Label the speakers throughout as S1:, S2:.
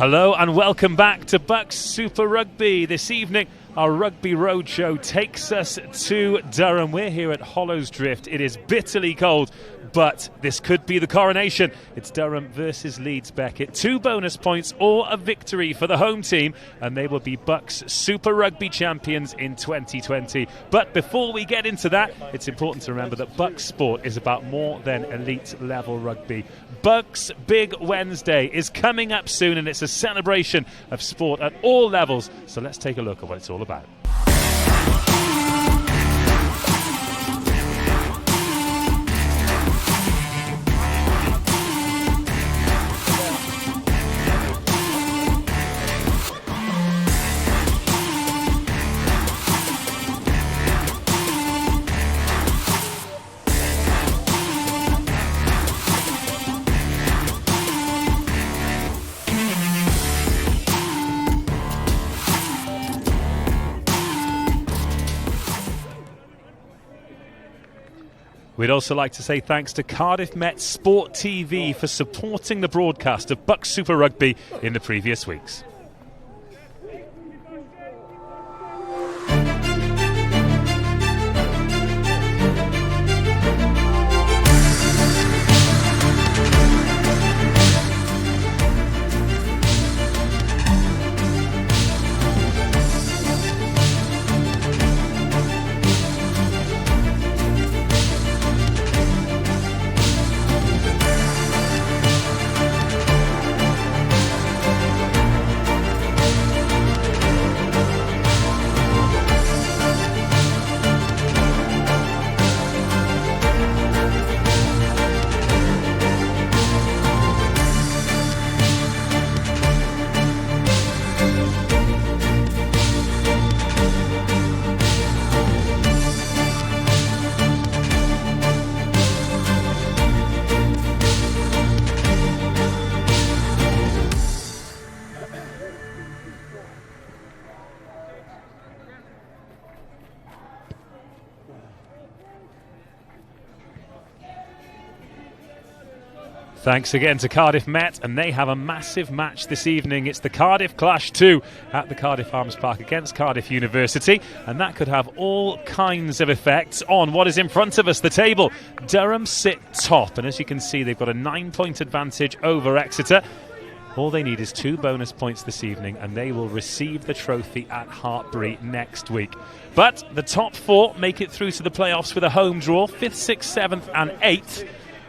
S1: Hello and welcome back to BUCS Super Rugby. This evening, our Rugby Roadshow takes us to Durham. We're here at Hollows Drift. It is bitterly cold, but this could be the coronation. It's Durham versus Leeds, Beckett. 2 bonus points or a victory for the home team, and they will be BUCS Super Rugby champions in 2020. But before we get into that, it's important to remember that BUCS sport is about more than elite level rugby. BUCS Big Wednesday is coming up soon, and it's a celebration of sport at all levels. So let's take a look at what it's all about. We'd also like to say thanks to Cardiff Met Sport TV for supporting the broadcast of BUCS Super Rugby in the previous weeks. Thanks again to Cardiff Met, and they have a massive match this evening. It's the Cardiff Clash 2 at the Cardiff Arms Park against Cardiff University, and that could have all kinds of effects on what is in front of us, the table. Durham sit top, and as you can see, they've got a 9-point advantage over Exeter. All they need is 2 bonus points this evening, and they will receive the trophy at Hartbury next week. But the top 4 make it through to the playoffs with a home draw. 5th, 6th, 7th and 8th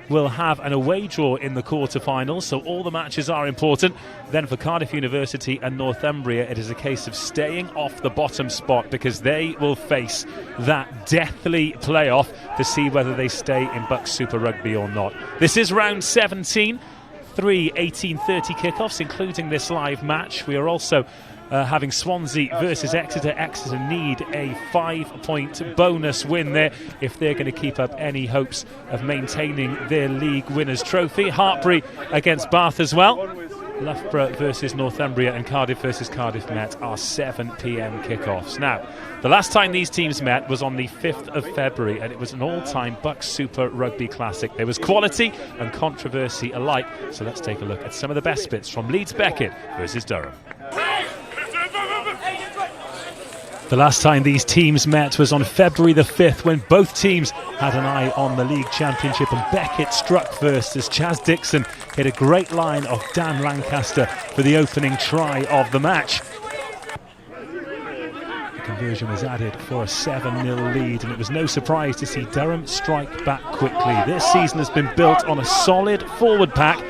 S1: will have an away draw in the quarter-finals, so all the matches are important. Then for Cardiff University and Northumbria, it is a case of staying off the bottom spot, because they will face that deathly playoff to see whether they stay in BUCS Super Rugby or not. This is round 17. 3 18:30 kickoffs, including this live match. We are also having Swansea versus Exeter. Exeter need a 5-point bonus win there if they're going to keep up any hopes of maintaining their league winners trophy. Hartbury against Bath as well. Loughborough versus Northumbria and Cardiff versus Cardiff Met are 7 p.m. kickoffs. Now, the last time these teams met was on the 5th of February, and it was an all-time BUCS Super Rugby Classic. There was quality and controversy alike, so let's take a look at some of the best bits from Leeds Beckett versus Durham. The last time these teams met was on February the 5th, when both teams had an eye on the league championship, and Beckett struck first as Chaz Dixon hit a great line of Dan Lancaster for the opening try of the match. The conversion was added for a 7-0 lead, and it was no surprise to see Durham strike back quickly. This season has been built on a solid forward pack,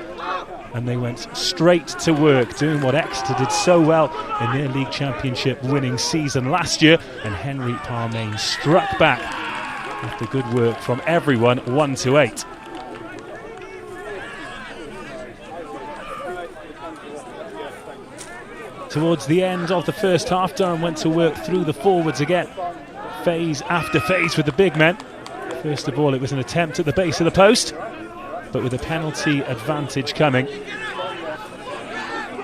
S1: and they went straight to work, doing what Exeter did so well in their league championship winning season last year, and Henry Parmain struck back after good work from everyone, 1-8. Towards the end of the first half, Durham went to work through the forwards again, phase after phase with the big men. First of all, it was an attempt at the base of the post, but with a penalty advantage coming.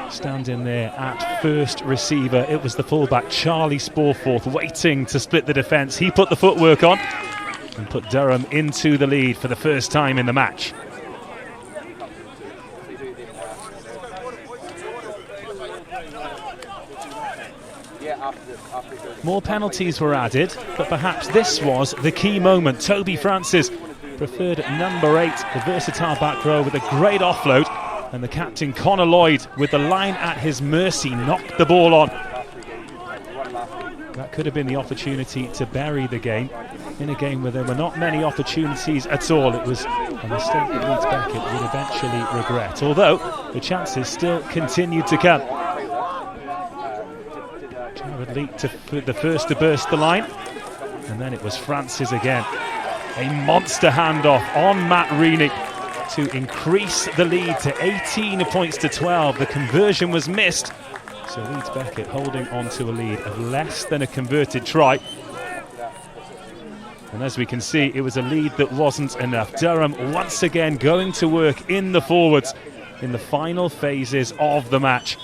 S1: Standing there at first receiver, it was the fullback Charlie Sporforth waiting to split the defence. He put the footwork on and put Durham into the lead for the first time in the match. More penalties were added, but perhaps this was the key moment. Toby Francis preferred number 8, the versatile back row, with a great offload, and the captain Connor Lloyd, with the line at his mercy, knocked the ball on. That could have been the opportunity to bury the game, in a game where there were not many opportunities at all. It was a mistake that Leeds Beckett would eventually regret, although the chances still continued to come. Jared Leak to the first to burst the line, and then it was Francis again. A monster handoff on Matt Reaney to increase the lead to 18 points to 12. The conversion was missed, so Leeds Beckett holding on to a lead of less than a converted try. And as we can see, it was a lead that wasn't enough. Durham once again going to work in the forwards in the final phases of the match.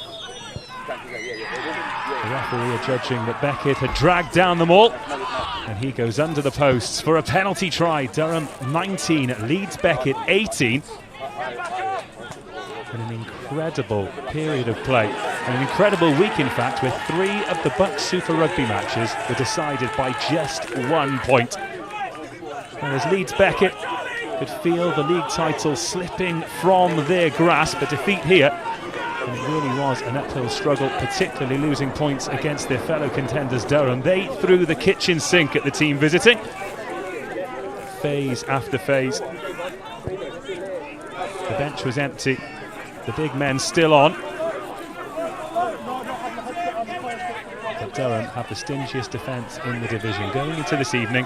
S1: The referee judging that Beckett had dragged down the maul, and he goes under the posts for a penalty try. Durham 19, Leeds Beckett 18. And an incredible period of play, and an incredible week in fact, where 3 of the BUCS Super Rugby matches were decided by just 1 point. And as Leeds Beckett could feel the league title slipping from their grasp, a defeat here, and it really was an uphill struggle, particularly losing points against their fellow contenders Durham. They threw the kitchen sink at the team visiting, phase after phase. The bench was empty, the big men still on. But Durham have the stingiest defence in the division. Going into this evening,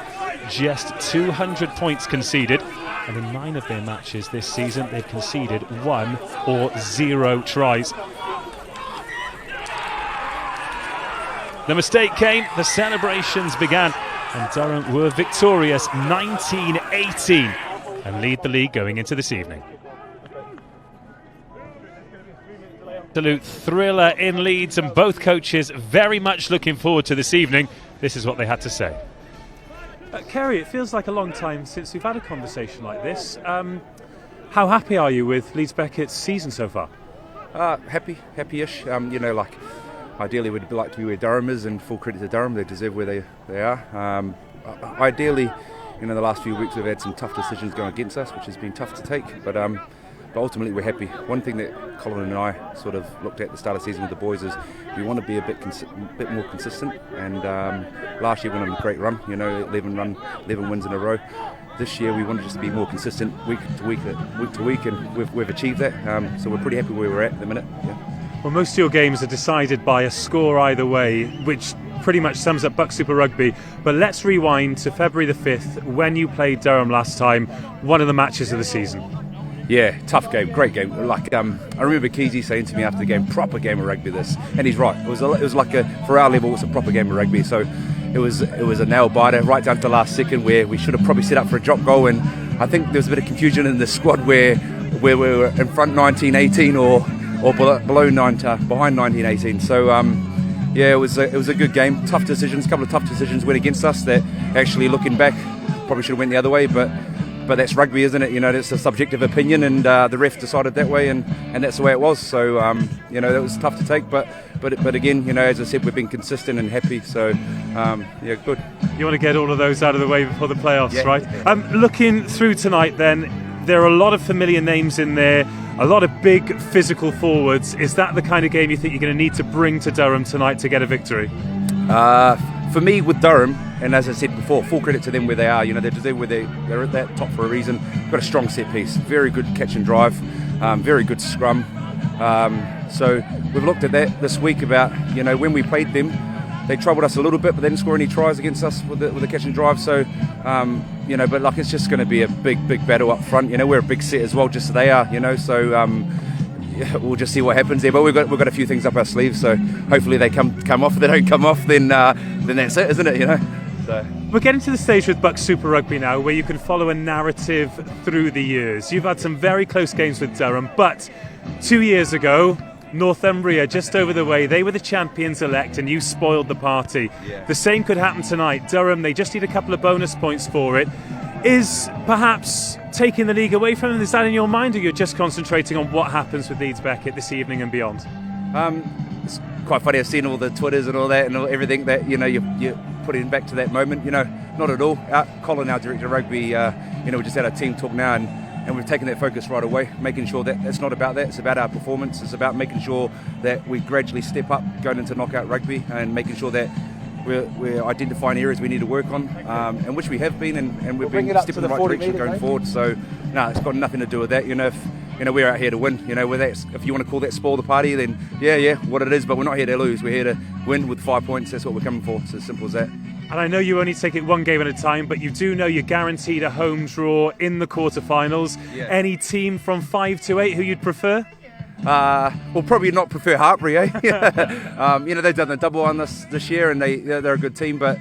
S1: just 200 points conceded, and in 9 of their matches this season they've conceded 1 or 0 tries. The mistake came, the celebrations began, and Durham were victorious 19-18 and lead the league going into this evening. Absolute thriller in Leeds, and both coaches very much looking forward to this evening. This is what they had to say.
S2: Kerry, it feels like a long time since we've had a conversation like this.
S1: How happy are you with Leeds Beckett's season so far?
S2: Happy-ish. Like ideally we'd like to be where Durham is, and full credit to Durham, they deserve where they are. Ideally, the last few weeks we've had some tough decisions going against us, which has been tough to take, but ultimately we're happy. One thing that Colin and I sort of looked at the start of the season with the boys is we want to be a bit more consistent, and last year we went on a great run, 11 wins in a row. This year we want to just be more consistent week to week, and we've achieved that, so we're pretty happy where we're at the minute. Yeah.
S1: Well, most of your games are decided by a score either way, which pretty much sums up BUCS Super Rugby. But let's rewind to February the 5th, when you played Durham last time, one of the matches of the season.
S2: Yeah, tough game, great game. I remember Keezy saying to me after the game, proper game of rugby this, and he's right. It was like for our level, it was a proper game of rugby. So it was a nail biter right down to the last second, where we should have probably set up for a drop goal, and I think there was a bit of confusion in the squad where we were in front 19-18 or below behind 19-18. So yeah, it was a good game. Tough decisions, a couple of tough decisions went against us that actually, looking back, probably should have went the other way, but that's rugby, isn't it? It's a subjective opinion, and the ref decided that way, and that's the way it was. So that was tough to take, but again, as I said, we've been consistent and happy. So yeah, good.
S1: You want to get all of those out of the way before the playoffs,
S2: yeah,
S1: right?
S2: Yeah.
S1: Looking through tonight, then, there are a lot of familiar names in there, a lot of big physical forwards. Is that the kind of game you think you're going to need to bring to Durham tonight to get a victory?
S2: For me, with Durham, and as I said before, full credit to them where they are. They deserve where they're at that top for a reason. Got a strong set piece, very good catch and drive, very good scrum. So we've looked at that this week about when we played them, they troubled us a little bit, but they didn't score any tries against us with the catch and drive. So but it's just going to be a big battle up front. We're a big set as well, just as they are. So. Yeah, we'll just see what happens there, but we've got a few things up our sleeves, so hopefully they come off. If they don't come off, then that's it, isn't it? So
S1: we're getting to the stage with BUCS Super Rugby now where you can follow a narrative through the years. You've had some very close games with Durham, but 2 years ago, Northumbria, just over the way, they were the champions elect and you spoiled the party.
S2: Yeah.
S1: The same could happen tonight. Durham, they just need a couple of bonus points for it. Is perhaps taking the league away from them, is that in your mind, or you're just concentrating on what happens with Leeds Beckett this evening and beyond?
S2: It's quite funny, I've seen all the Twitters and all that and everything that you're putting back to that moment. Not at all. Colin, our director of rugby, we just had a team talk now, and we've taken that focus right away, making sure that it's not about that, it's about our performance. It's about making sure that we gradually step up going into knockout rugby, and making sure that we're identifying areas we need to work on, and which we have been, and we've been stepping in the right direction going forward. So no, it's got nothing to do with that. If we're out here to win, if you want to call that spoil the party, then yeah, what it is. But we're not here to lose. We're here to win with 5 points. That's what we're coming for. It's as simple as that.
S1: And I know you only take it one game at a time, but you do know you're guaranteed a home draw in the quarterfinals.
S2: Yeah.
S1: Any team from 5 to 8 who you'd prefer?
S2: Well, probably not prefer Hartbury, eh? They've done the double on this year, and they're a good team. But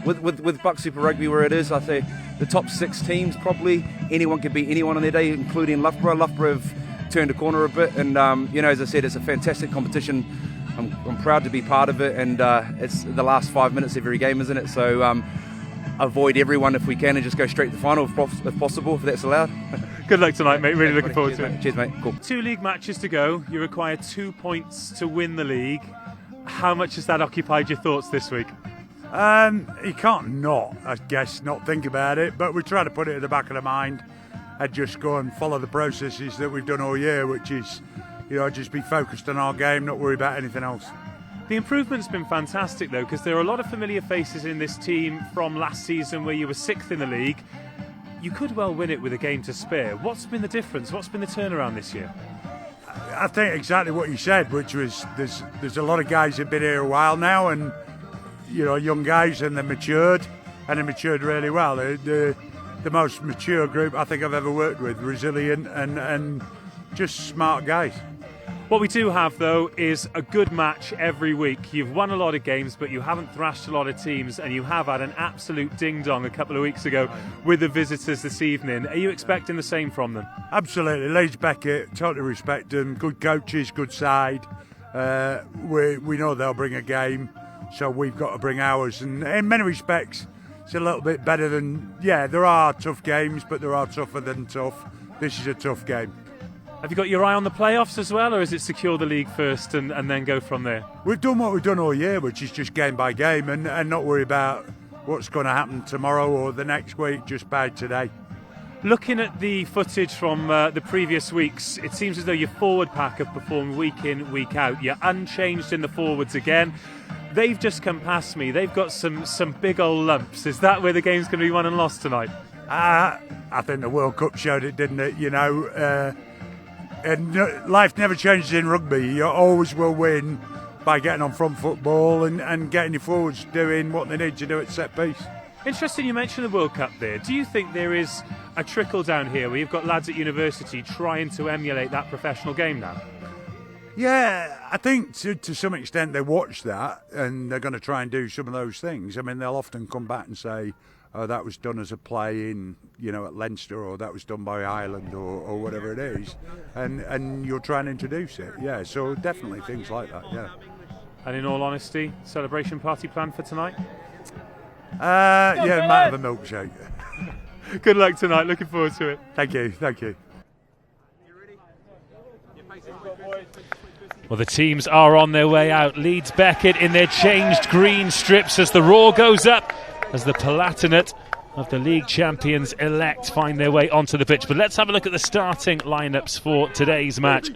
S2: with BUCS Super Rugby where it is, I say the top 6 teams, probably anyone could beat anyone on their day, including Loughborough. Loughborough have turned a corner a bit, and as I said, it's a fantastic competition. I'm proud to be part of it, and it's the last 5 minutes of every game, isn't it? So avoid everyone if we can, and just go straight to the final if possible, if that's allowed.
S1: Good luck tonight, mate. Really looking forward to it.
S2: Cheers, mate. Cool.
S1: 2 league matches to go. You require 2 points to win the league. How much has that occupied your thoughts this week?
S3: You can't not think about it, but we try to put it at the back of the mind and just go and follow the processes that we've done all year, which is, just be focused on our game, not worry about anything else.
S1: The improvement's been fantastic, though, because there are a lot of familiar faces in this team from last season where you were 6th in the league. You could well win it with a game to spare. What's been the difference? What's been the turnaround this year?
S3: I think exactly what you said, which was there's a lot of guys who've been here a while now, and young guys, and they're matured, and they matured really well. The most mature group I think I've ever worked with, resilient and just smart guys.
S1: What we do have, though, is a good match every week. You've won a lot of games, but you haven't thrashed a lot of teams, and you have had an absolute ding-dong a couple of weeks ago with the visitors this evening. Are you expecting the same from them?
S3: Absolutely. Leeds Beckett, totally respect them. Good coaches, good side. We know they'll bring a game, so we've got to bring ours. And in many respects, it's a little bit better than... Yeah, there are tough games, but there are tougher than tough. this is a tough game.
S1: Have you got your eye on the playoffs as well, or is it secure the league first and then go from there?
S3: We've done what we've done all year, which is just game by game and not worry about what's going to happen tomorrow or the next week, just by today.
S1: Looking at the footage from the previous weeks, it seems as though your forward pack have performed week in, week out. You're unchanged in the forwards again. They've just come past me. They've got some big old lumps. Is that where the game's going to be won and lost tonight?
S3: I think the World Cup showed it, didn't it? You know, and life never changes in rugby. You always will win by getting on front football and getting your forwards doing what they need to do at set piece.
S1: Interesting you mentioned the World Cup there. Do you think there is a trickle down here where you've got lads at university trying to emulate that professional game now?
S3: Yeah, I think to some extent they watch that and they're going to try and do some of those things. I mean, they'll often come back and say, oh, that was done as a play in, you know, at Leinster, or that was done by Ireland, or whatever it is. And you'll try and introduce it. Yeah, so definitely things like that, yeah.
S1: And in all honesty, celebration party planned for tonight?
S3: Yeah, might have a milkshake.
S1: Good luck tonight, looking forward to it.
S3: Thank you, thank you.
S1: Well, the teams are on their way out. Leeds Beckett in their changed green strips as the roar goes up, as the Palatinate of the league champions elect find their way onto the pitch. But let's have a look at the starting lineups for today's match.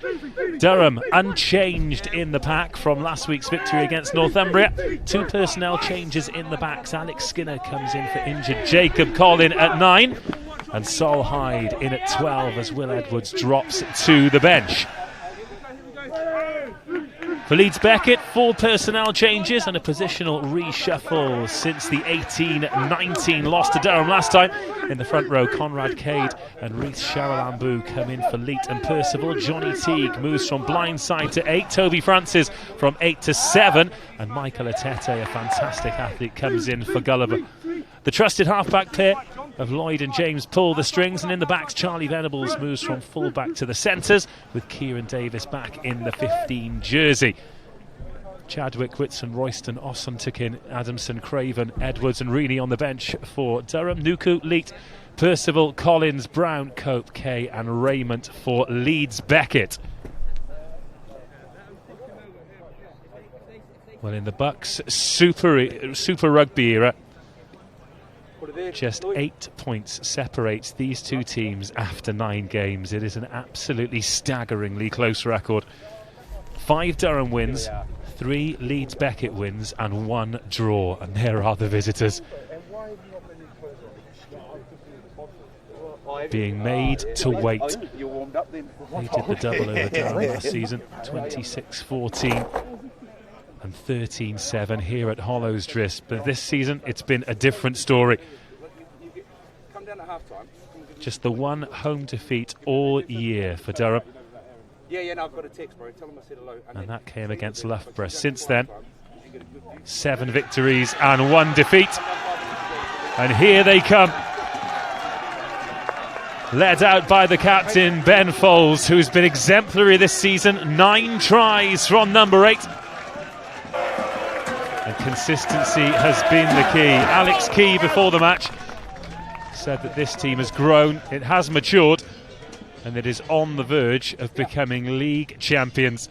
S1: Durham unchanged in the pack from last week's victory against Northumbria. 2 personnel changes in the backs. Alex Skinner comes in for injured Jacob Collin at 9, and Sol Hyde in at 12 as Will Edwards drops to the bench. For Leeds Beckett, 4 personnel changes and a positional reshuffle since the 18-19 loss to Durham last time. In the front row, Conrad Cade and Reith Sharalambu come in for Leet and Percival. Johnny Teague moves from blindside to 8. Toby Francis from 8 to 7. And Michael Atete, a fantastic athlete, comes in for Gulliver. The trusted halfback pair of Lloyd and James pull the strings, and in the backs Charlie Venables moves from fullback to the centres, with Kieran Davis back in the 15 jersey. Chadwick, Whitson, Royston, Osson-Tikin, Adamson, Craven, Edwards and Reaney on the bench for Durham. Nuku, Leet, Percival, Collins, Brown, Cope, Kay and Raymond for Leeds Beckett. Well, in the BUCS Super Rugby era, just 8 points separates these two teams after 9 games. It is an absolutely staggeringly close record. 5 Durham wins, 3 Leeds Beckett wins and 1 draw, and there are the visitors being made to wait. They did the double over Durham last season, 26-14 and 13-7 here at Hollows Drift, but this season it's been a different story. Just the 1 home defeat all year for Durham.
S4: Yeah, no, I've got a text, bro. Tell them I said hello.
S1: And that came against Loughborough. Since then, 7 victories and 1 defeat. And here they come. Led out by the captain, Ben Foles, who's been exemplary this season. 9 tries from number 8. And consistency has been the key. Alex Key, before the match, said that this team has grown, it has matured, and it is on the verge of becoming league champions.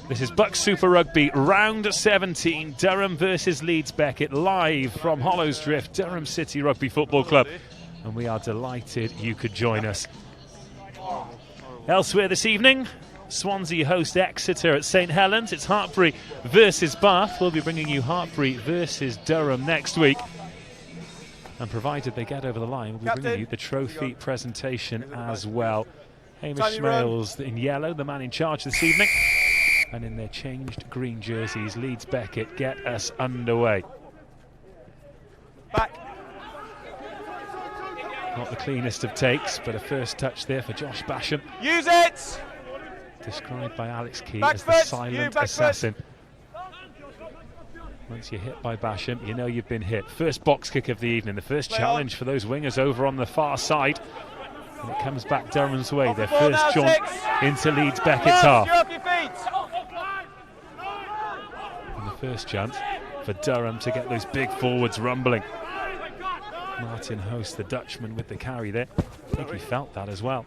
S1: This is BUCS Super Rugby, round 17, Durham versus Leeds Beckett, live from Hollows Drift, Durham City Rugby Football Club. And we are delighted you could join us. Elsewhere this evening, Swansea host Exeter at St Helens. It's Hartpury versus Bath. We'll be bringing you Hartpury versus Durham next week. And provided they get over the line, we'll be bringing you the trophy presentation as well. Hamish Smales in yellow, the man in charge this evening. And in their changed green jerseys, Leeds Beckett get us underway.
S4: Back.
S1: Not the cleanest of takes, but a first touch there for Josh Basham.
S4: Use it!
S1: Described by Alex Key
S4: Back
S1: as the
S4: foot,
S1: silent
S4: back
S1: assassin. Once you're hit by Basham, you know you've been hit. First box kick of the evening, the first challenge for those wingers over on the far side. And it comes back Durham's way, their first jaunt into Leeds Beckett's half. And the first chance for Durham to get those big forwards rumbling. Martin Host, the Dutchman, with the carry there. I think he felt that as well.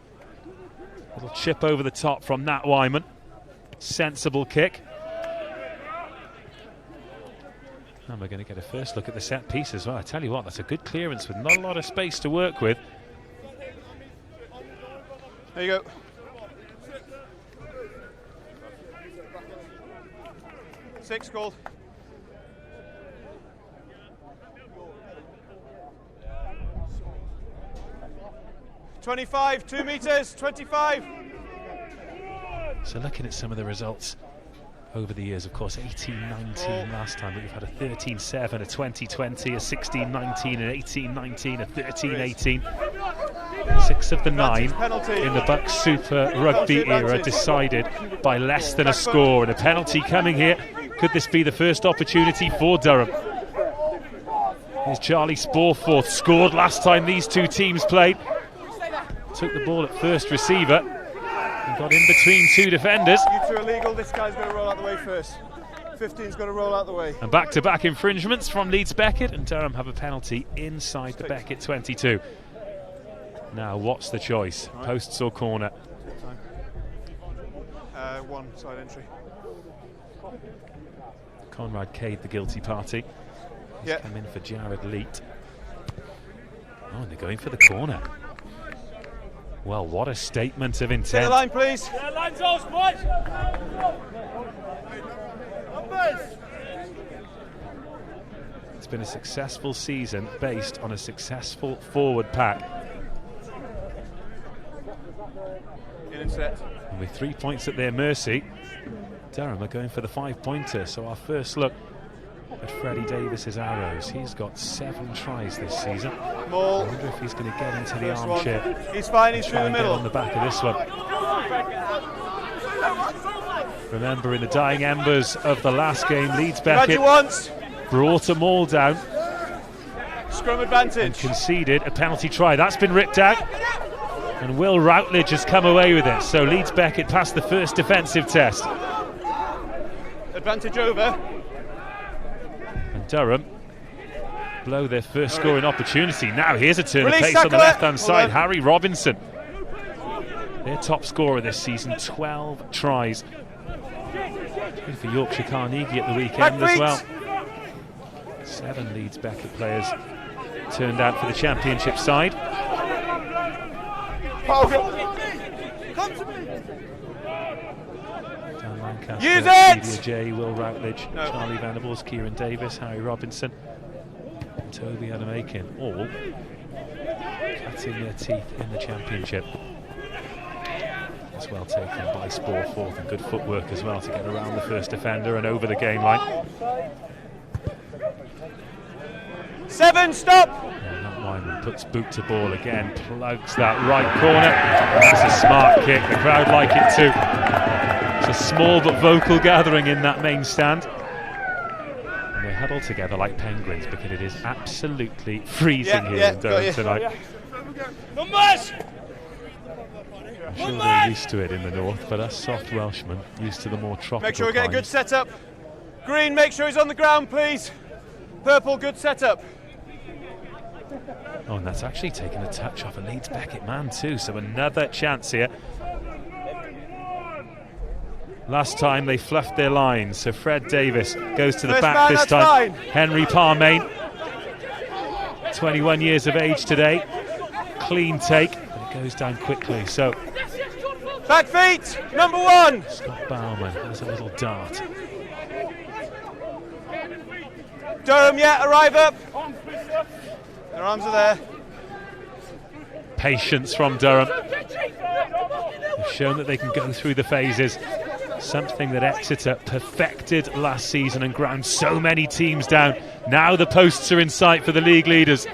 S1: Little chip over the top from Nat Wyman. Sensible kick. And we're going to get a first look at the set piece as well. I tell you what, that's a good clearance with not a lot of space to work with.
S5: There you go. Six called. 25, 2 meters, 25.
S1: So looking at some of the results over the years, of course, 18-19 last time, but we've had a 13-7, a 20-20, a 16-19, an 18-19, a 13-18. 6 of the 9 in the BUCS Super Rugby era decided by less than a score, and a penalty coming here. Could this be the first opportunity for Durham? Here's Charlie Sporforth, scored last time these two teams played. Took the ball at first receiver and got in between two defenders.
S5: You two are legal, this guy's going to roll out the way first. 15's got to roll out the way.
S1: And back-to-back infringements from Leeds Beckett, and Durham have a penalty inside the Beckett 22. Now, what's the choice? Posts or corner?
S5: One side entry.
S1: Conrad Cade, the guilty party. He's come in for Jared Leet. Oh, and they're going for the corner. Well, what a statement of intent.
S5: Get the line, please.
S1: It's been a successful season based on a successful forward pack.
S5: In and set.
S1: And with 3 points at their mercy, Durham are going for the 5-pointer. So our first look at Freddie Davis's arrows. He's got 7 tries this season.
S5: Ball.
S1: I wonder if he's going to get into the armchair.
S5: He's fine, he's through the middle.
S1: On the back of this one. Remember, in the dying embers of the last game, Leeds Beckett brought them all down.
S5: Scrum advantage.
S1: And conceded a penalty try. That's been ripped out. And Will Routledge has come away with it. So Leeds Beckett passed the first defensive test.
S5: Advantage over.
S1: And Durham blow their first scoring opportunity. Now here's a turn of
S5: Release
S1: pace on the
S5: tackler.
S1: left-hand side. Harry Robinson, their top scorer this season, 12 tries. Good for Yorkshire Carnegie at the weekend as well. 7 Leeds Beckett players turned out for the championship side. Dan Lancaster,
S5: Use it!
S1: Celia J, Will Routledge, Charlie Venables, Kieran Davis, Harry Robinson, and Toby Adamakin, all cutting their teeth in the championship. It's well taken by Sporforth, and good footwork as well to get around the first defender and over the game line.
S5: 7, stop!
S1: Nat Wyman puts boot to ball again, plugs that right corner. That's a smart kick, the crowd like it too. It's a small but vocal gathering in that main stand. And they huddle together like penguins because it is absolutely freezing here in Durham tonight. I'm sure they're used to it in the north, but us soft Welshmen used to the more tropical
S5: Make sure we get a good
S1: climes.
S5: setup. Green, make sure he's on the ground, please. Purple, good setup.
S1: Oh, and that's actually taken a touch off a Leeds Beckett man too, so another chance here. Last time they fluffed their lines, so Fred Davis goes to the back this time. Henry Parmain, 21 years of age today, clean take, but it goes down quickly. So
S5: back feet, number 1.
S1: Scott Bauman has a little dart.
S5: Durham, arrive up. Their arms are there.
S1: Patience from Durham. They've shown that they can go through the phases. Something that Exeter perfected last season and ground so many teams down. Now the posts are in sight for the league leaders.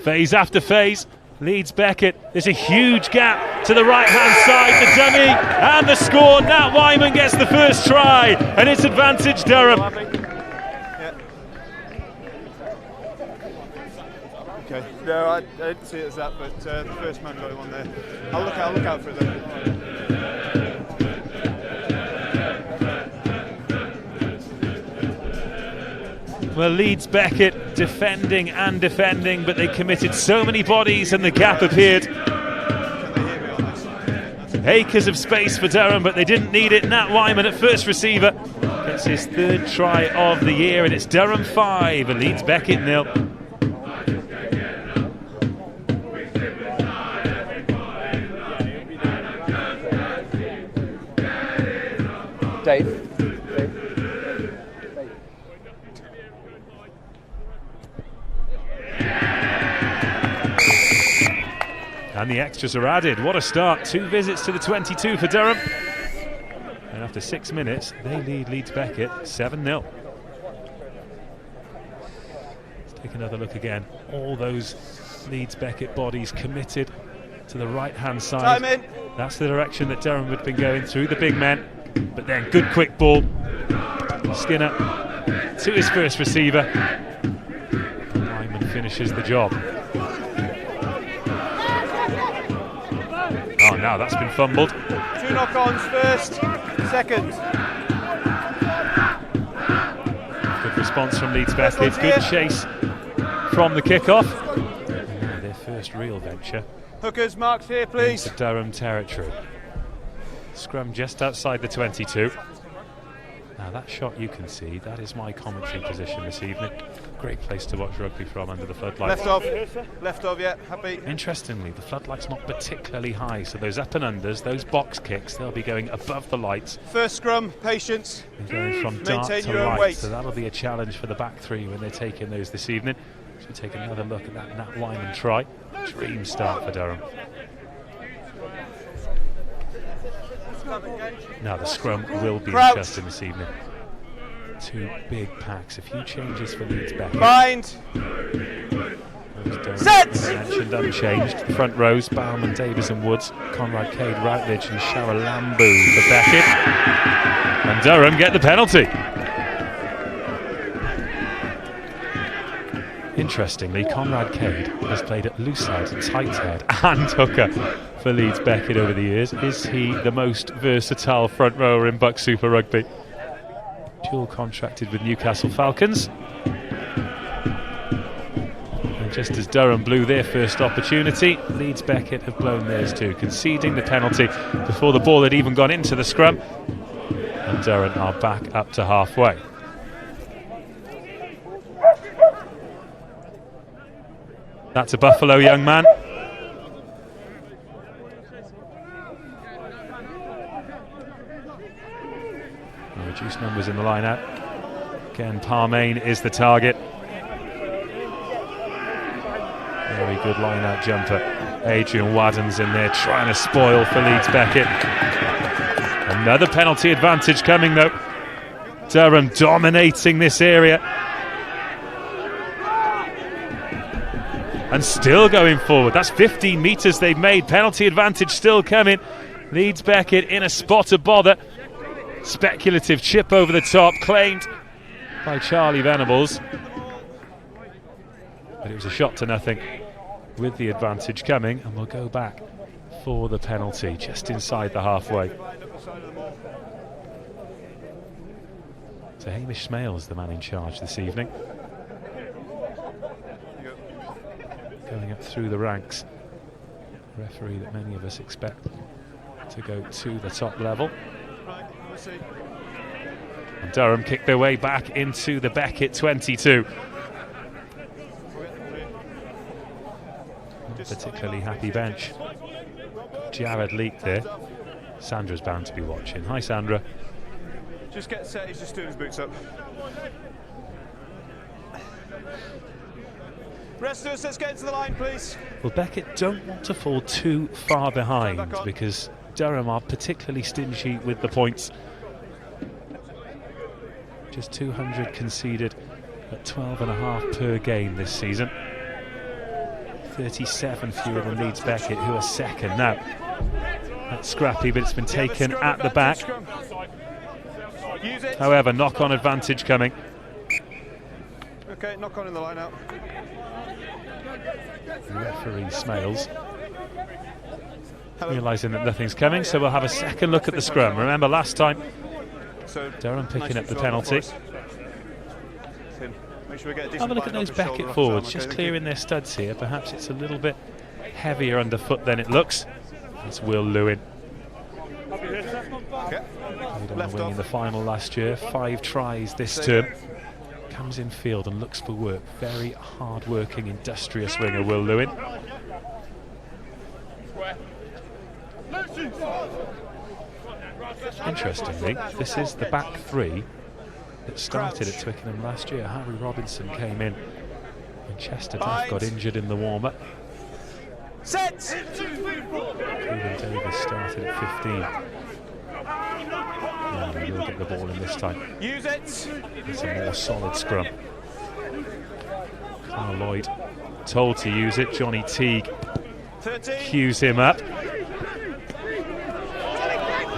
S1: Phase after phase, Leeds Beckett. There's a huge gap to the right-hand side, the dummy, and the score. Nat Wyman gets the first try, and it's advantage Durham.
S5: Okay, no, I didn't see it as that, but the first man got him on there. I'll look out for it then.
S1: Well, Leeds Beckett defending and defending, but they committed so many bodies and the gap appeared. Acres of space for Durham, but they didn't need it. Nat Wyman at first receiver gets his third try of the year, and it's Durham 5 and Leeds Beckett 0.
S2: Dave.
S1: And the extras are added. What a start. 2 visits to the 22 for Durham. And after 6 minutes, they lead Leeds Beckett 7-0. Let's take another look again. All those Leeds Beckett bodies committed to the right-hand side.
S5: Time in.
S1: That's the direction that Durham had been going through the big men. But then good quick ball. Skinner to his first receiver. Wyman finishes the job. Oh, now that's been fumbled.
S5: 2 knock-ons first, second.
S1: Good response from Leeds Beckett. Good chase from the kickoff. And their first real venture
S5: Hookers marked here, please.
S1: into Durham territory. Scrum just outside the 22. Now that shot you can see, that is my commentary position this evening. Great place to watch rugby from under the floodlights.
S5: Left of, yeah, happy.
S1: Interestingly, the floodlight's not particularly high, so those up and unders, those box kicks, they'll be going above the lights.
S5: First scrum, patience.
S1: And going from dark
S5: Maintain
S1: to
S5: your own
S1: light,
S5: weight.
S1: so that'll be a challenge for the back three when they're taking those this evening. So we take another look at that Nat Wyman try. Dream start for Durham. Now the scrum will be
S5: Crouch.
S1: interesting this evening. 2 big packs, a few changes for Leeds Beckett.
S5: Bind. Set!
S1: Mentioned unchanged. Front rows, Bauman, Davies and Woods, Conrad Cade, Routledge and Sharalambu for Beckett. And Durham get the penalty. Interestingly, Conrad Cade has played at loose head, tight head and hooker for Leeds Beckett over the years. Is he the most versatile front rower in BUCS Super Rugby? Dual contracted with Newcastle Falcons. And just as Durham blew their first opportunity, Leeds Beckett have blown theirs too, conceding the penalty before the ball had even gone into the scrum. And Durham are back up to halfway. That's a Buffalo young man. Reduced numbers in the line-out. Again, Parmain is the target. Very good line-out jumper. Adrian Wadden's in there trying to spoil for Leeds Beckett. Another penalty advantage coming though. Durham dominating this area. And still going forward. That's 15 metres they've made. Penalty advantage still coming. Leeds Beckett in a spot of bother. Speculative chip over the top, claimed by Charlie Venables. But it was a shot to nothing with the advantage coming, and we'll go back for the penalty just inside the halfway. So Hamish Smales, the man in charge this evening. Going up through the ranks. Referee that many of us expect to go to the top level. And Durham kick their way back into the Beckett 22. Not particularly happy bench. Jared leaked there. Sandra's bound to be watching. Hi Sandra.
S5: Just get set, he's just doing his boots up. Rest of us, let's get into the line, please.
S1: Well, Beckett don't want to fall too far behind because Durham are particularly stingy with the points. Just 200 conceded at 12.5 per game this season. 37 fewer than Leeds Beckett, who are second now. That's scrappy, but it's been taken at the back. However, knock-on advantage coming.
S5: Okay, knock on in the line out.
S1: Referee Smales realising that nothing's coming, so we'll have a second look at the scrum. Remember last time, Durham picking up the penalty.
S5: Make sure we get a decent
S1: Have a look at
S5: bind
S1: those
S5: off his shoulder,
S1: Beckett
S5: off his
S1: forwards,
S5: arm.
S1: just
S5: Okay,
S1: clearing their studs here. Perhaps it's a little bit heavier underfoot than it looks. It's Will Lewin.
S5: okay.
S1: Played on
S5: Left
S1: the wing
S5: off.
S1: in the final last year. 5 tries this term. Comes in field and looks for work. Very hard-working, industrious winger, Will Lewin. Interestingly, this is the back 3 that started at Twickenham last year. Harry Robinson came in and Chester Duff got injured in the warm-up.
S5: Set!
S1: Kevin Davis started at 15. And he will get the ball in this time.
S5: Use it!
S1: It's a more solid scrum. Carl Lloyd told to use it. Johnny Teague
S5: 13.
S1: cues him up.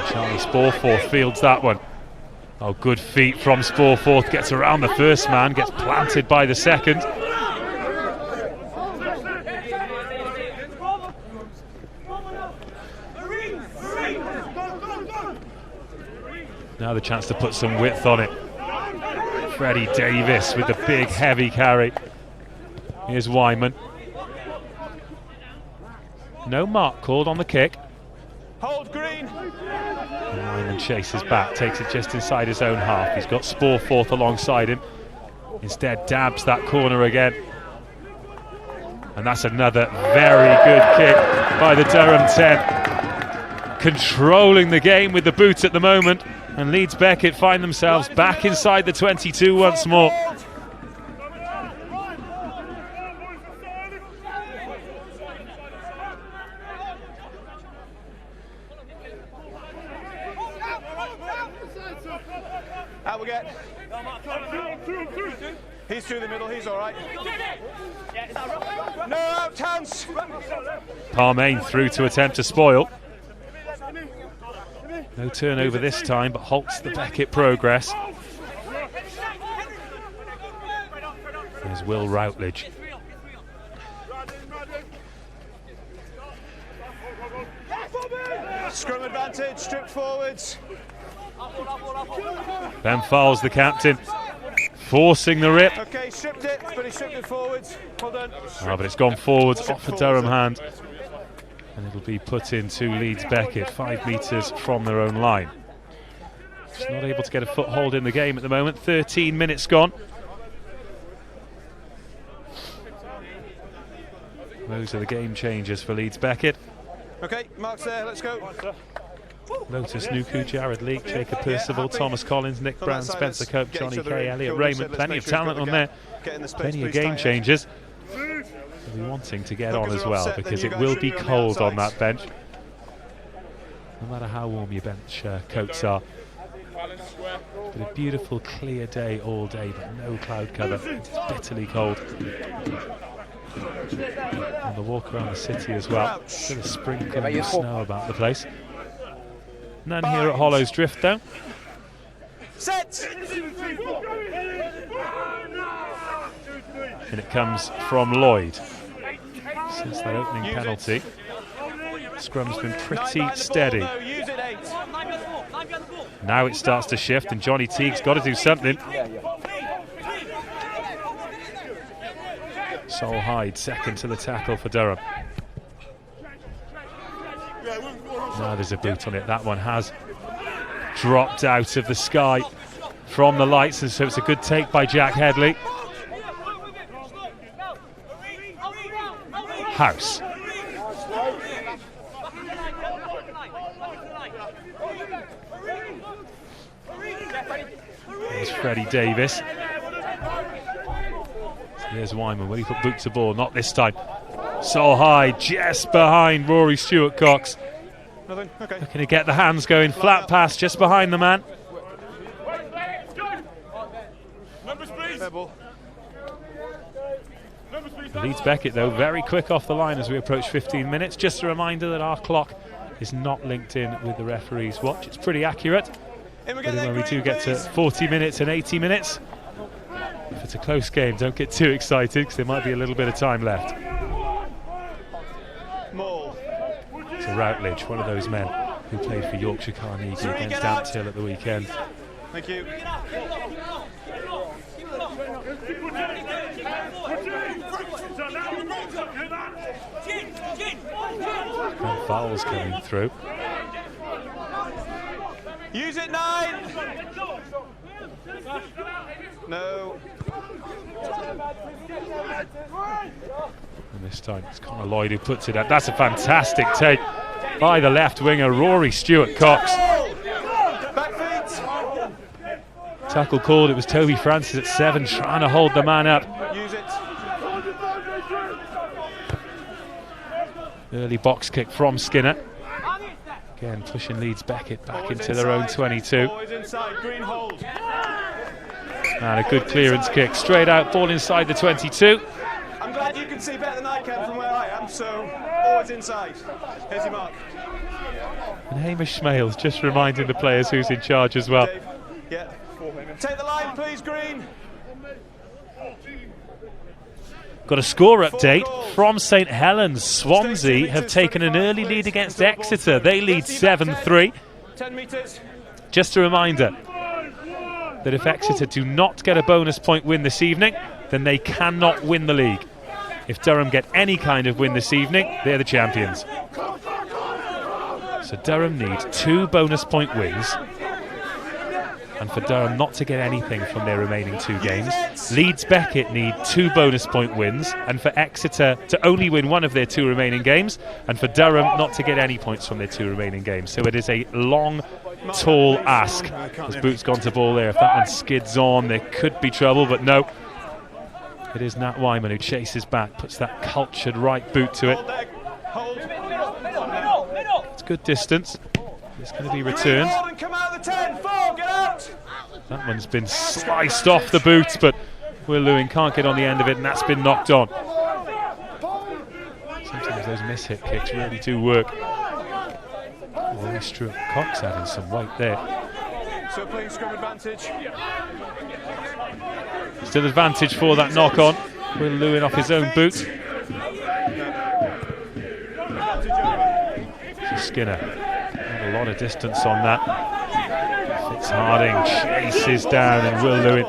S1: Charlie Sporforth fields that one. Oh, good feet from Sporforth. Gets around the first man, gets planted by the second. Now the chance to put some width on it. Freddie Davis with the big heavy carry. Here's Wyman. No mark called on the kick.
S5: Hold green.
S1: And Wyman chases back, takes it just inside his own half. He's got Sporforth alongside him. Instead dabs that corner again. And that's another very good kick by the Durham 10. Controlling the game with the boot at the moment. And Leeds Beckett find themselves back inside the 22 once more.
S5: Out we get. He's through the middle, he's all right. No out, hands.
S1: Parmain through to attempt to spoil. No turnover this time, but halts the Beckett progress. There's Will Routledge.
S5: Scrum advantage, stripped forwards.
S1: Ben Fowles, the captain, forcing the rip.
S5: Okay, stripped it, but he stripped it forwards. Well done.
S1: But it's gone forwards off a Durham hand. And it'll be put into Leeds Beckett, 5 metres from their own line. Just not able to get a foothold in the game at the moment. 13 minutes gone. Those are the game changers for Leeds Beckett.
S5: Okay, marks there, let's go.
S1: Lotus Nuku, Jared Leake, Jacob Percival, Thomas Collins, Nick Brown, Spencer Cope, Johnny Kay, Elliot Raymond. Plenty of talent on there. Plenty of game changers. They'll be wanting to get on as well because it will be cold on that bench. No matter how warm your bench coats are. But a beautiful clear day all day, but no cloud cover. It's bitterly cold. And the walk around the city as well. Bit of sprinkling of snow about the place. None here at Hollow's Drift though.
S5: Set!
S1: And it comes from Lloyd. Since that opening penalty, scrum's been pretty steady.
S5: Use it, 8.
S1: Now it starts to shift and Johnny Teague's got to do something. Sol Hyde second to the tackle for Durham. Now there's a boot on it. That one has dropped out of the sky from the lights, and so it's a good take by Jack Headley. House. There's Freddie Davis. There's Wyman. Will he put boot to ball? Not this time. So high, just behind Rory Stewart-Cox.
S5: Nothing, okay.
S1: Looking to get the hands going. Flat pass just behind the man.
S5: Fair ball.
S1: Leeds Beckett, though, very quick off the line as we approach 15 minutes. Just a reminder that our clock is not linked in with the referee's watch. It's pretty accurate. But when we do get to 40 minutes and 80 minutes, if it's a close game, don't get too excited because there might be a little bit of time left. To Routledge, one of those men who played for Yorkshire Carnegie against Ampthill at the weekend.
S5: Thank you.
S1: Smiles coming through.
S5: Use it, 9. No.
S1: And this time it's Connor Lloyd who puts it out. That's a fantastic take by the left winger, Rory Stewart-Cox.
S5: Back feet.
S1: Tackle called. It was Toby Francis at 7 trying to hold the man up.
S5: Use it.
S1: Early box kick from Skinner. Again, pushing Leeds Beckett back into their own 22.
S5: Always inside. Green hold.
S1: And a good clearance kick. Straight out, ball inside the 22.
S5: I'm glad you can see better than I can from where I am, so always inside. Here's your mark.
S1: And Hamish Smales just reminding the players who's in charge as well.
S5: Dave. Yeah. Take the line, please, Green.
S1: Got a score update from St Helens. Swansea have taken an early lead against Exeter. They lead 7-3.
S5: 10 metres.
S1: Just a reminder that if Exeter do not get a bonus point win this evening, then they cannot win the league. If Durham get any kind of win this evening, they're the champions. So Durham need 2 bonus point wins, and for Durham not to get anything from their remaining 2 games. Leeds Beckett need 2 bonus point wins, and for Exeter to only win 1 of their 2 remaining games, and for Durham not to get any points from their 2 remaining games. So it is a long, tall ask. As Boots gone to ball there. If that one skids on, there could be trouble, but no. It is Nat Wyman who chases back, puts that cultured right boot to it. It's good distance. It's going to be returned. That one's been sliced off the boot, but Will Lewin can't get on the end of it, and that's been knocked on. Sometimes those miss-hit kicks really do work. Rory Stewart-Cox adding some weight there.
S5: So playing scrum advantage.
S1: Still advantage for that knock-on. Will Lewin off his own boot. So Skinner, not a lot of distance on that. Fitzharding chases down, and Will Lewin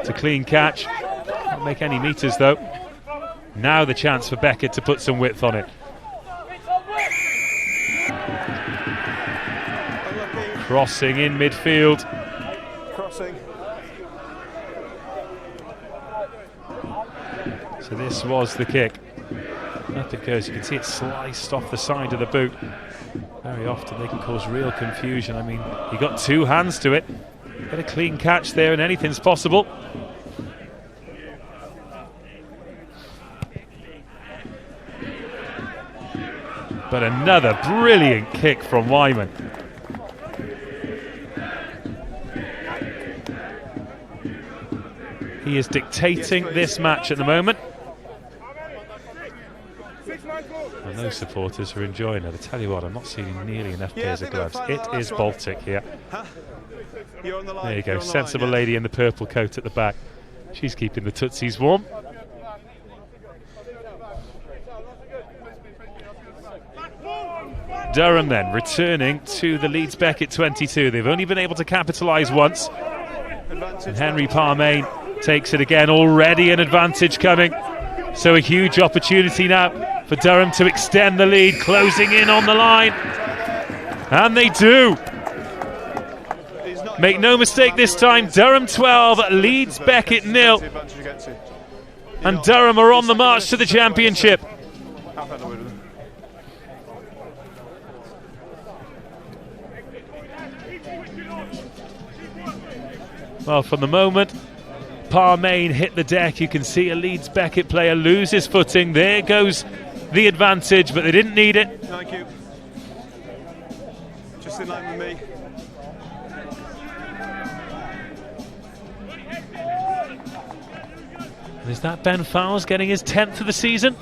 S1: to clean catch. Can't make any metres though. Now the chance for Beckett to put some width on it. Crossing in midfield.
S5: Crossing.
S1: So this was the kick. Up it goes. You can see it sliced off the side of the boot. Very often they can cause real confusion. I mean, he got 2 hands to it. Get a clean catch there and anything's possible. But another brilliant kick from Wyman. He is dictating this match at the moment. And those supporters are enjoying it. I tell you what, I'm not seeing nearly enough pairs of gloves. It is Baltic here. There you go, sensible lady in the purple coat at the back. She's keeping the tootsies warm. Durham then returning to the Leeds Beckett 22. They've only been able to capitalise once. And Henry Parmain takes it again. Already an advantage coming. So a huge opportunity now for Durham to extend the lead, closing in on the line. And they do. Make no mistake this time, Durham 12, Leeds Beckett 0. And Durham are on the march to the championship. Well, from the moment Parmain hit the deck, you can see a Leeds Beckett player lose his footing. There goes the advantage, but they didn't need it.
S5: Thank you. Just in line with me.
S1: And is that Ben Fowles getting his 10th of the season?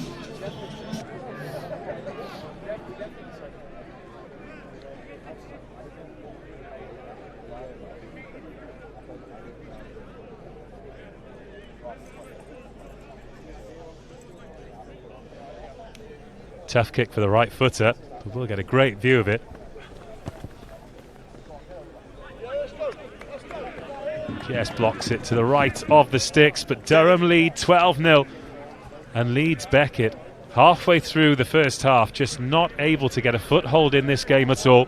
S1: Tough kick for the right footer, but we'll get a great view of it. Just blocks it to the right of the sticks, but Durham lead 12-0. And Leeds Beckett halfway through the first half, just not able to get a foothold in this game at all.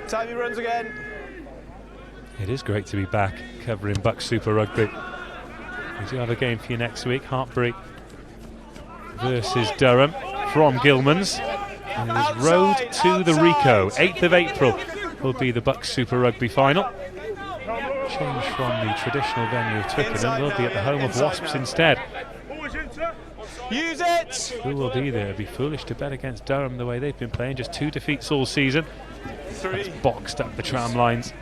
S5: Time he runs again.
S1: It is great to be back covering BUCS Super Rugby. We do have a game for you next week, Hartbury versus Durham from Gilman's. And it is road to the Rico. 8th of April will be the BUCS Super Rugby final. Change from the traditional venue of Twickenham. We'll be at the home of Wasps instead.
S5: Use it!
S1: Who will be there? It'd be foolish to bet against Durham the way they've been playing. Just 2 defeats all season. That's boxed up the tram lines.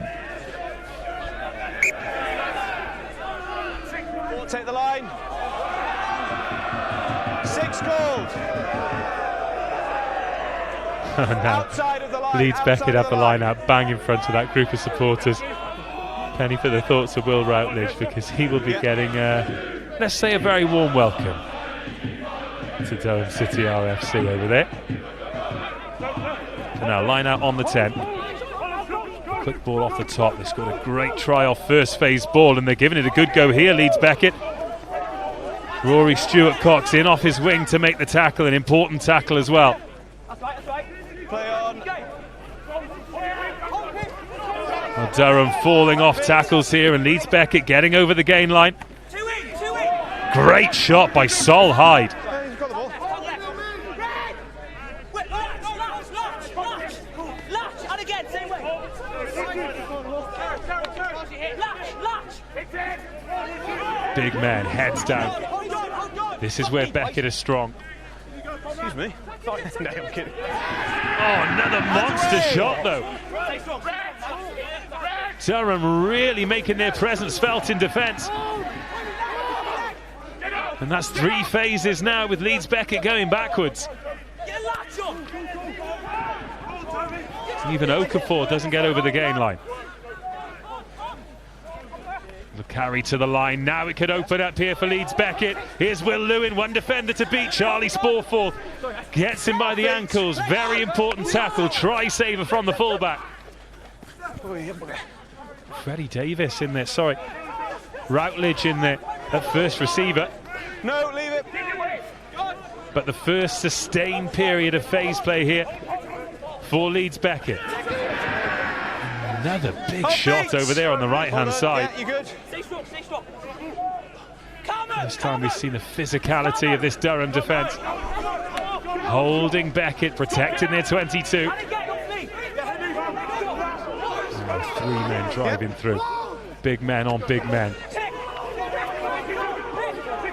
S5: Take the line. 6 called. Outside of the line.
S1: Leeds Beckett have the line out bang in front of that group of supporters. Penny for the thoughts of Will Routledge, because he will be getting, let's say, a very warm welcome to Durham City RFC over there. And now line out on the 10. Quick ball off the top. They scored a great try off first phase ball, and they're giving it a good go here, Leeds Beckett. Rory Stewart-Cox in off his wing to make the tackle, an important tackle as well.
S5: Play on.
S1: Well, Durham falling off tackles here, and Leeds Beckett getting over the gain line. Great shot by Sol Hyde.
S5: He's got the ball.
S1: Big man, heads down. This is where Beckett is strong.
S5: Excuse me. No, I'm kidding.
S1: Oh, another monster shot though. Durham really making their presence felt in defence. And that's 3 phases now with Leeds Beckett going backwards. Even Okafor doesn't get over the gain line. The carry to the line. Now it could open up here for Leeds Beckett. Here's Will Lewin, one defender to beat. Charlie Sporforth gets him by the ankles. Very important tackle. Try saver from the fullback. Freddie Davis in there, sorry. Routledge in there at first receiver.
S5: No, leave it.
S1: But the first sustained period of phase play here for Leeds Beckett. Another big shot over there on the right-hand side.
S5: Yeah, you good?
S1: This time we've seen the physicality of this Durham defence. Holding Beckett, protecting their 22. Oh, 3 men driving through. Big men on big men.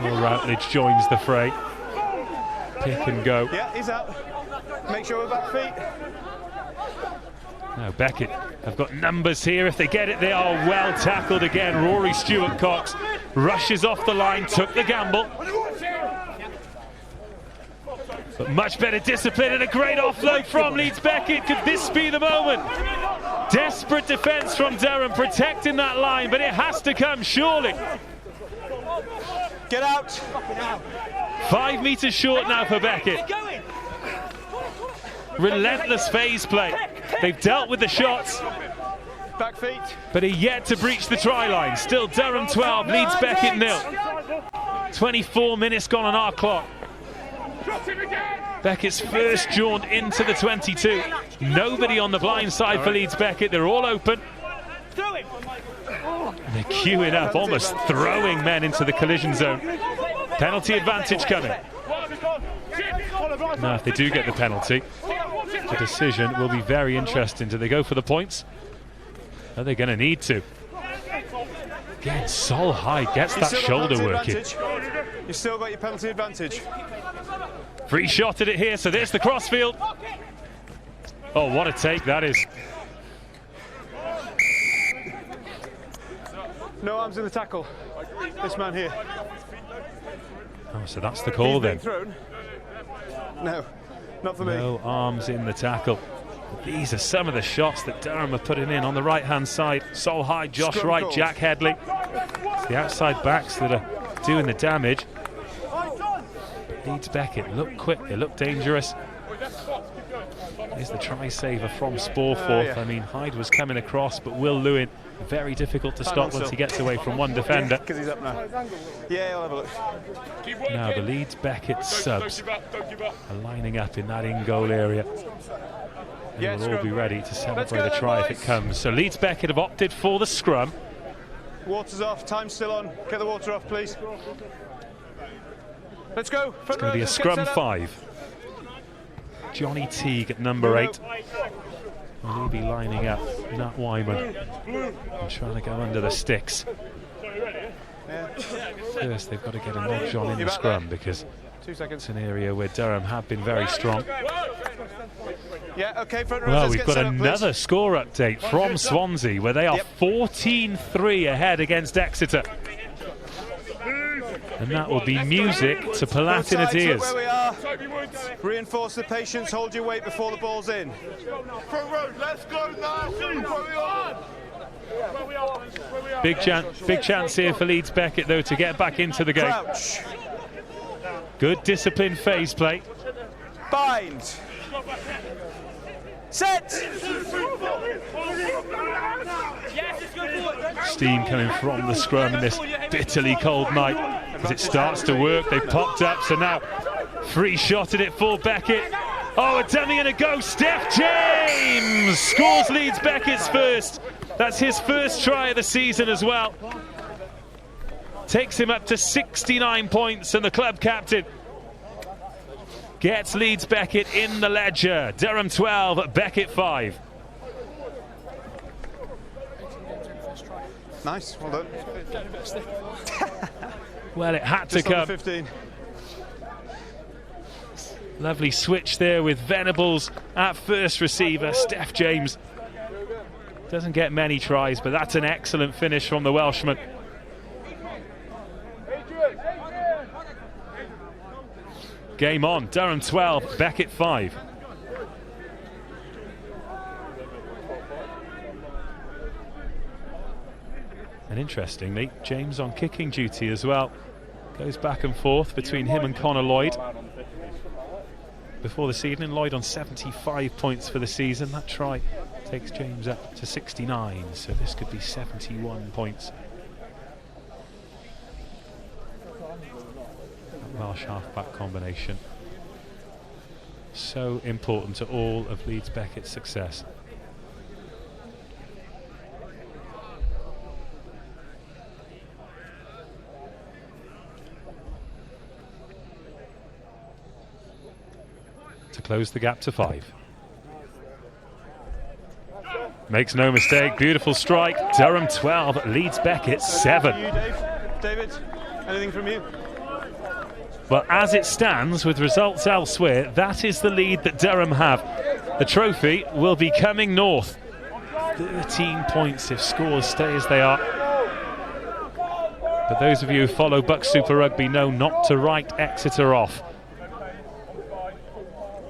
S1: Will Routledge joins the fray. Pick and go.
S5: Yeah, he's out. Make sure we're back feet.
S1: Now Beckett have got numbers here. If they get it, they are well tackled again. Rory Stewart-Cox rushes off the line, took the gamble. But much better discipline and a great offload from Leeds Beckett. Could this be the moment? Desperate defence from Durham, protecting that line, but it has to come, surely.
S5: Get out.
S1: 5 metres short now for Beckett. Relentless phase play. They've dealt with the shots,
S5: Back feet.
S1: but are yet to breach the try line. Still Durham 12, Leeds Beckett 0. 24 minutes gone on our clock. Beckett's first jaunt into the 22. Nobody on the blind side for Leeds Beckett. They're all open. And they're queuing up, almost throwing men into the collision zone. Penalty advantage coming. Now, if they do get the penalty, the decision will be very interesting. Do they go for the points? Are they going to need to? Again, Sol Hyde gets that shoulder working.
S5: You've still got your penalty advantage.
S1: Free shot at it here, so there's the crossfield. Oh, what a take that is.
S5: No arms in the tackle. This man here.
S1: Oh, so that's the call then.
S5: Thrown. No, not for me.
S1: No arms in the tackle. These are some of the shots that Durham are putting in on the right-hand side. Sol Hyde, Josh
S5: Scrum
S1: Wright,
S5: called.
S1: Jack Headley. It's the outside backs that are doing the damage. Leeds Beckett look quick, they look dangerous. Here's the try saver from Sporforth. I mean, Hyde was coming across, but Will Lewin, very difficult to stop once he gets away from one defender.
S5: Because he's up now. Yeah, I'll have a look.
S1: Now the Leeds Beckett subs are lining up in that in-goal area. They will all be ready to celebrate a try if it comes. So Leeds Beckett have opted for the scrum.
S5: Water's off, time's still on. Get the water off, please. Let's go.
S1: It's going to be a scrum 5. Johnny Teague at number 8. And he'll be lining up Nat Wyman and trying to go under the sticks. First, they've got to get a nudge on in the scrum because
S5: 2 seconds.
S1: it's an area where Durham have been very strong.
S5: Yeah, okay, front row.
S1: Well, we've got another score update from Swansea where they are 14-3 ahead against Exeter. And that will be music to Palatinate ears.
S5: Where we are. Reinforce the patience, hold your weight before the ball's in.
S6: Let's go now.
S1: Big chance here for Leeds Beckett though to get back into the game.
S5: Crouch.
S1: Good disciplined phase play.
S5: Bind. Set.
S1: Steam coming from the scrum in this bitterly cold night as it starts to work. They've popped up, so now free shot at it for Beckett. Oh, a dummy and a go. Steph James scores Leeds Beckett's first. That's his first try of the season as well. Takes him up to 69 points, and the club captain gets Leeds Beckett in the ledger. Durham 12, Beckett 5.
S5: Nice, well done.
S1: Well, it had to come.
S5: 15.
S1: Lovely switch there with Venables at first receiver. Steph James doesn't get many tries, but that's an excellent finish from the Welshman. Game on. Durham 12, Beckett 5. And interestingly, James on kicking duty as well. Goes back and forth between him and Connor Lloyd. Before this evening, Lloyd on 75 points for the season. That try takes James up to 69, so this could be 71 points. Welsh half-back combination. So important to all of Leeds Beckett's success. To close the gap to 5. Makes no mistake, beautiful strike. Durham 12, Leeds Beckett 7.
S5: You, David, anything from you?
S1: Well, as it stands with results elsewhere, that is the lead that Durham have. The trophy will be coming north. 13 points if scores stay as they are. But those of you who follow BUCS Super Rugby know not to write Exeter off.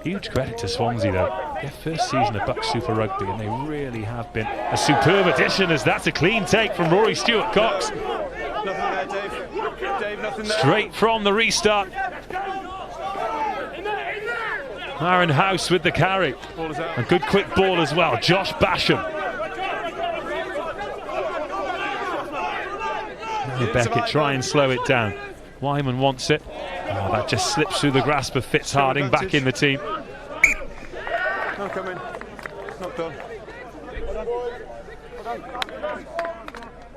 S1: Huge credit to Swansea though. Their first season of BUCS Super Rugby, and they really have been a superb addition, as that's a clean take from Rory Stewart-Cox.
S5: Nothing there, Dave. Dave, nothing there.
S1: Straight from the restart. Aaron House with the carry. A good quick ball as well. Josh Basham. Beckett try and slow it down. Wyman wants it. Oh, that just slips through the grasp of Fitzharding, back in the team.
S5: No, come in. Not done.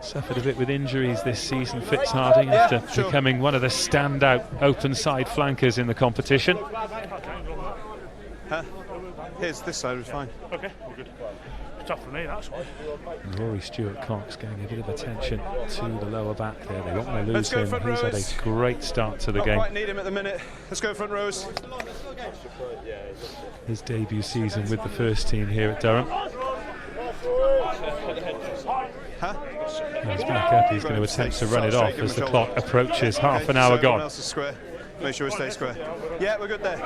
S1: Suffered a bit with injuries this season, Fitzharding, after becoming one of the standout open side flankers in the competition.
S5: Here's this side was fine.
S6: Okay, all good. Tough for me, that's why.
S1: And Rory Stewart-Cox getting a bit of attention to the lower back there. They don't want to lose him. He's had a great start to the game.
S5: Quite need him at the minute. Let's go front rows.
S1: His debut season with the first team here at Durham. He's back up. He's going to attempt to run it off as the clock approaches half an hour gone.
S5: Make sure we stay square. Yeah, we're good there.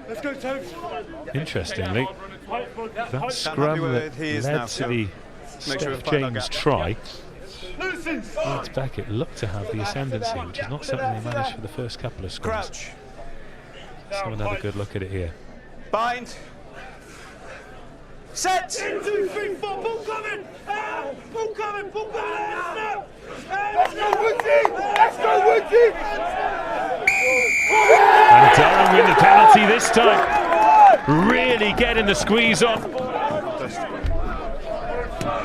S6: Let's go, Toes.
S1: Interestingly, that scrum that led to the Steph James try Leeds Beckett look to have the ascendancy, which is not something they managed for the first couple of scrums.
S5: Crouch.
S1: Let's have another good look at it here.
S5: Bind. Set.
S6: 1, 2, 3, 4, ball coming! Ball coming! Ball coming! Let's go, Woodsy! Let's go, Woodsy!
S1: And Durham win the penalty this time. Really getting the squeeze on.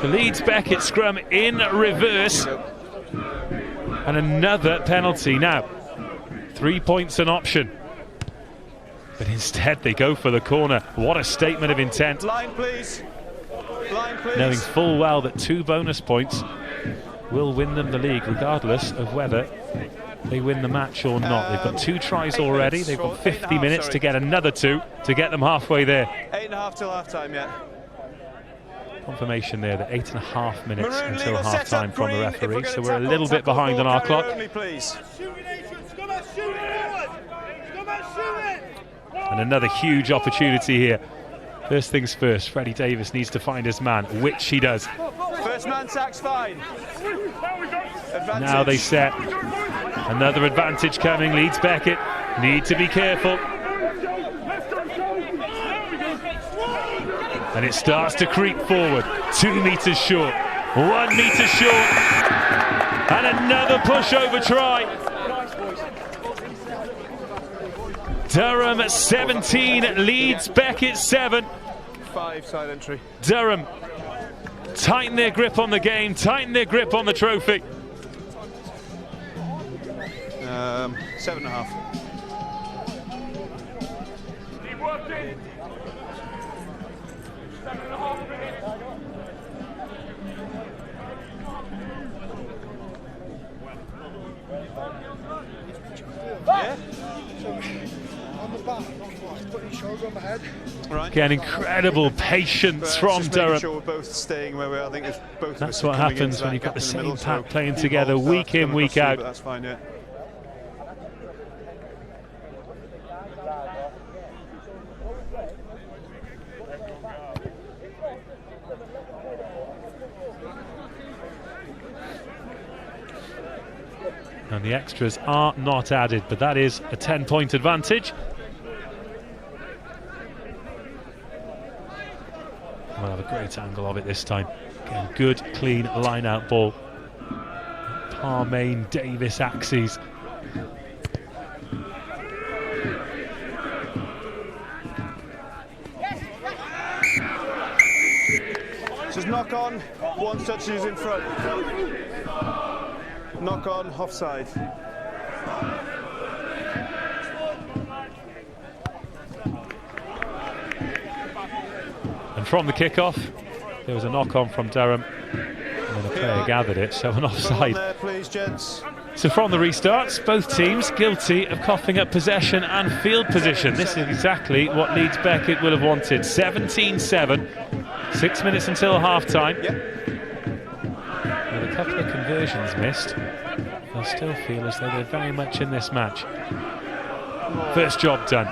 S1: The Leeds Beckett scrum in reverse. And another penalty now. 3 points an option. But instead they go for the corner. What a statement of intent.
S5: Line, please. Line, please.
S1: Knowing full well that 2 bonus points will win them the league, regardless of whether they win the match or not. They've got 2 tries already. They've got 50 minutes to get another 2 to get them halfway there.
S5: 8.5 till half time, yeah.
S1: Confirmation there that 8.5 minutes
S5: Maroon
S1: until
S5: legal
S1: half time
S5: set-up
S1: from the
S5: green.
S1: referee, so
S5: If
S1: we're a little bit
S5: tackle
S1: behind on
S5: ball
S1: our
S5: carrier
S1: clock.
S5: only, please.
S1: And another huge opportunity here. First things first, Freddie Davis needs to find his man, which he does.
S5: First man sack's fine. Advantage.
S1: Now they set. Another advantage coming. Leeds Beckett need to be careful. And it starts to creep forward. 2 metres short. 1 metre short. And another pushover try. Durham 17, Leeds Beckett 7.
S5: 5 side entry.
S1: Durham tighten their grip on the game, tighten their grip on the trophy.
S5: 7.5.
S6: Keep working. 7.5 minutes.
S5: Yeah.
S6: On the back, putting your shoulder on my head.
S5: Right.
S1: Again, incredible patience from
S5: Just making
S1: Durham.
S5: sure we're both staying where we are. I think if both of
S1: That's
S5: us are
S1: what
S5: coming
S1: happens
S5: into
S1: when
S5: that
S1: you've got
S5: gap
S1: the
S5: in middle,
S1: same pack
S5: so
S1: playing
S5: few
S1: together
S5: balls
S1: week
S5: start to
S1: in,
S5: come
S1: week
S5: across you,
S1: out.
S5: but that's fine, yeah.
S1: And the extras are not added, but that is a 10-point advantage. We'll have a great angle of it this time. Again, good, clean line-out ball. Parmain, Davis axes.
S5: Just knock on, 1 touch is in front. Knock on, offside.
S1: And from the kickoff, there was a knock-on from Durham. And then a player gathered it, so an offside.
S5: There, please, gents.
S1: So from the restarts, both teams guilty of coughing up possession and field position. This is exactly what Leeds Beckett will have wanted. 17-7, 6 minutes until half-time.
S5: Yep.
S1: With a couple of conversions missed, I still feel as though they're very much in this match. First job done.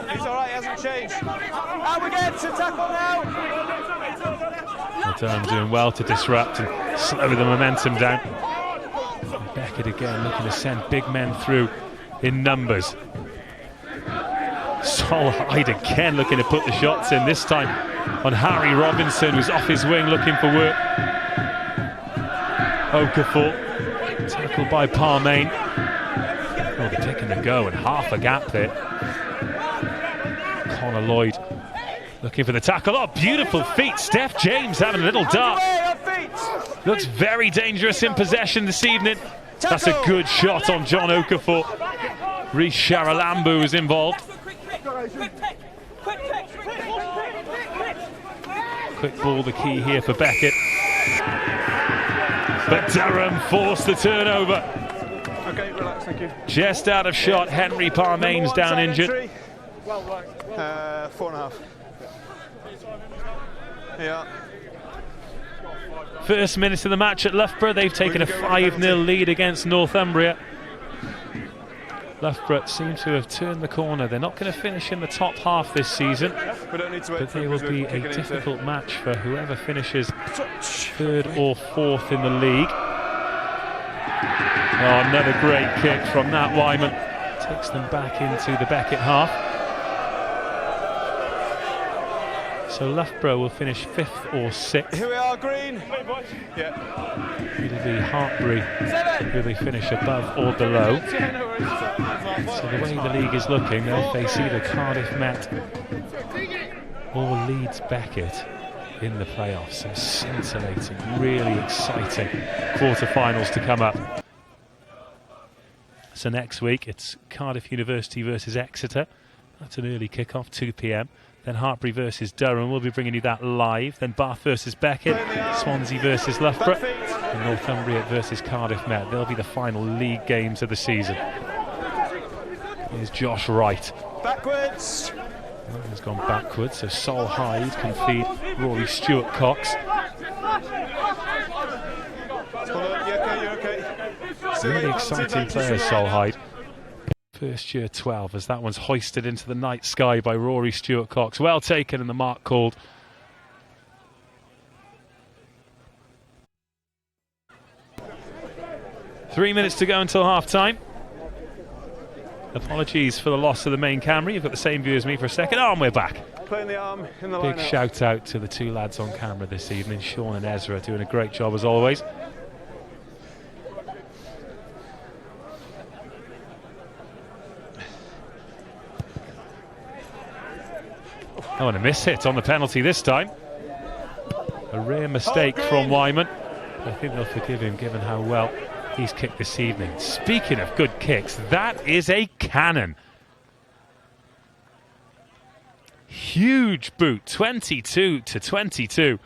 S5: He's all right, he hasn't changed. Out we get to tackle now.
S1: Durham doing well to disrupt and slow the momentum down. And Beckett again looking to send big men through in numbers. Sol Hyde again looking to put the shots in, this time on Harry Robinson, who's off his wing looking for work. Okafor, tackled by Parmain. Oh, they're taking the go and half a gap there. Connor Lloyd looking for the tackle. Oh, beautiful feet. Steph James having a little dart. Looks very dangerous in possession this evening. That's a good shot on John Okafor. Reece Sharalambu is involved. Quick ball, the key here for Beckett. But Durham forced the turnover.
S5: Okay, relax, thank you.
S1: Just out of shot, Henry Parmain's down injured.
S5: 4.5. Yeah.
S1: First minute of the match at Loughborough, they've taken a 5-0 lead against Northumbria. Loughborough seem to have turned the corner. They're not going to finish in the top half this season, but they will be a difficult match for whoever finishes third or fourth in the league. Oh, another great kick from Nat Wyman. Takes them back into the Beckett half. So Loughborough will finish 5th or 6th.
S5: Here we are, green. Yeah.
S1: It'll be Hartbury who they finish above or below. So the way the league is looking, they'll face either Cardiff Met or Leeds Beckett in the playoffs. So scintillating, really exciting quarter-finals to come up. So next week it's Cardiff University versus Exeter. That's an early kick-off, 2 p.m. Then Hartbury versus Durham. We'll be bringing you that live. Then Bath versus Beckett, Swansea versus Loughborough, and Northumbria versus Cardiff Met. They'll be the final league games of the season. Here's Josh Wright.
S5: Backwards.
S1: He's gone backwards, so Sol Hyde can feed Rory Stewart-Cox. Really exciting player, Sol Hyde. First year 12, as that one's hoisted into the night sky by Rory Stewart-Cox. Well taken and the mark called. Three minutes to go until half-time. Apologies for the loss of the main camera. You've got the same view as me for a second. Oh, and we're back.
S5: Playing the arm in the
S1: Big shout out to the two lads on camera this evening, Sean and Ezra, doing a great job as always. Oh, and a miss hit on the penalty this time. A rare mistake from Wyman. I think they'll forgive him given how well he's kicked this evening. Speaking of good kicks, that is a cannon. Huge boot, 22-22.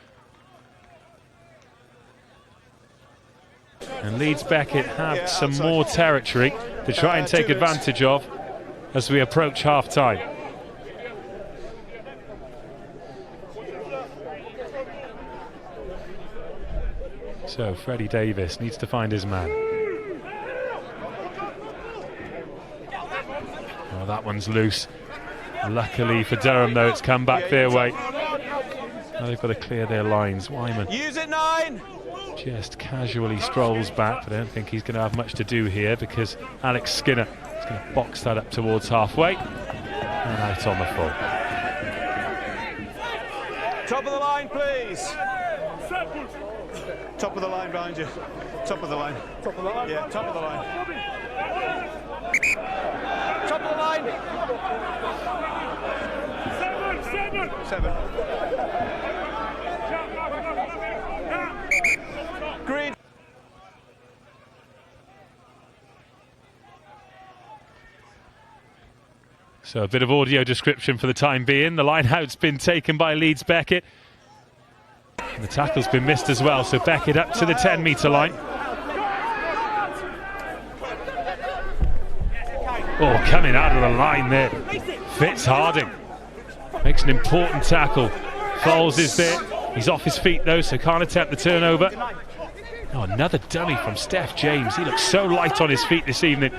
S1: And Leeds Beckett have some more territory to try and take advantage of as we approach half-time. So Freddie Davis needs to find his man. Oh, that one's loose. Luckily for Durham, though, it's come back their way. Now they've got to clear their lines. Wyman
S5: use it, 9.
S1: just casually strolls back, but I don't think he's going to have much to do here because Alex Skinner is going to box that up towards halfway and out on the full.
S5: Top of the line, please. Top of the line behind you. Top of the line. Top of the line? Yeah, top of the line. Top of the line. 7. Green.
S1: So a bit of audio description for the time being. The line-out's been taken by Leeds Beckett. And the tackle's been missed as well, so Beckett up to the 10-metre line. Oh, coming out of the line there. Fitz Harding makes an important tackle. Foles is there. He's off his feet though, so can't attempt the turnover. Oh, another dummy from Steph James. He looks so light on his feet this evening.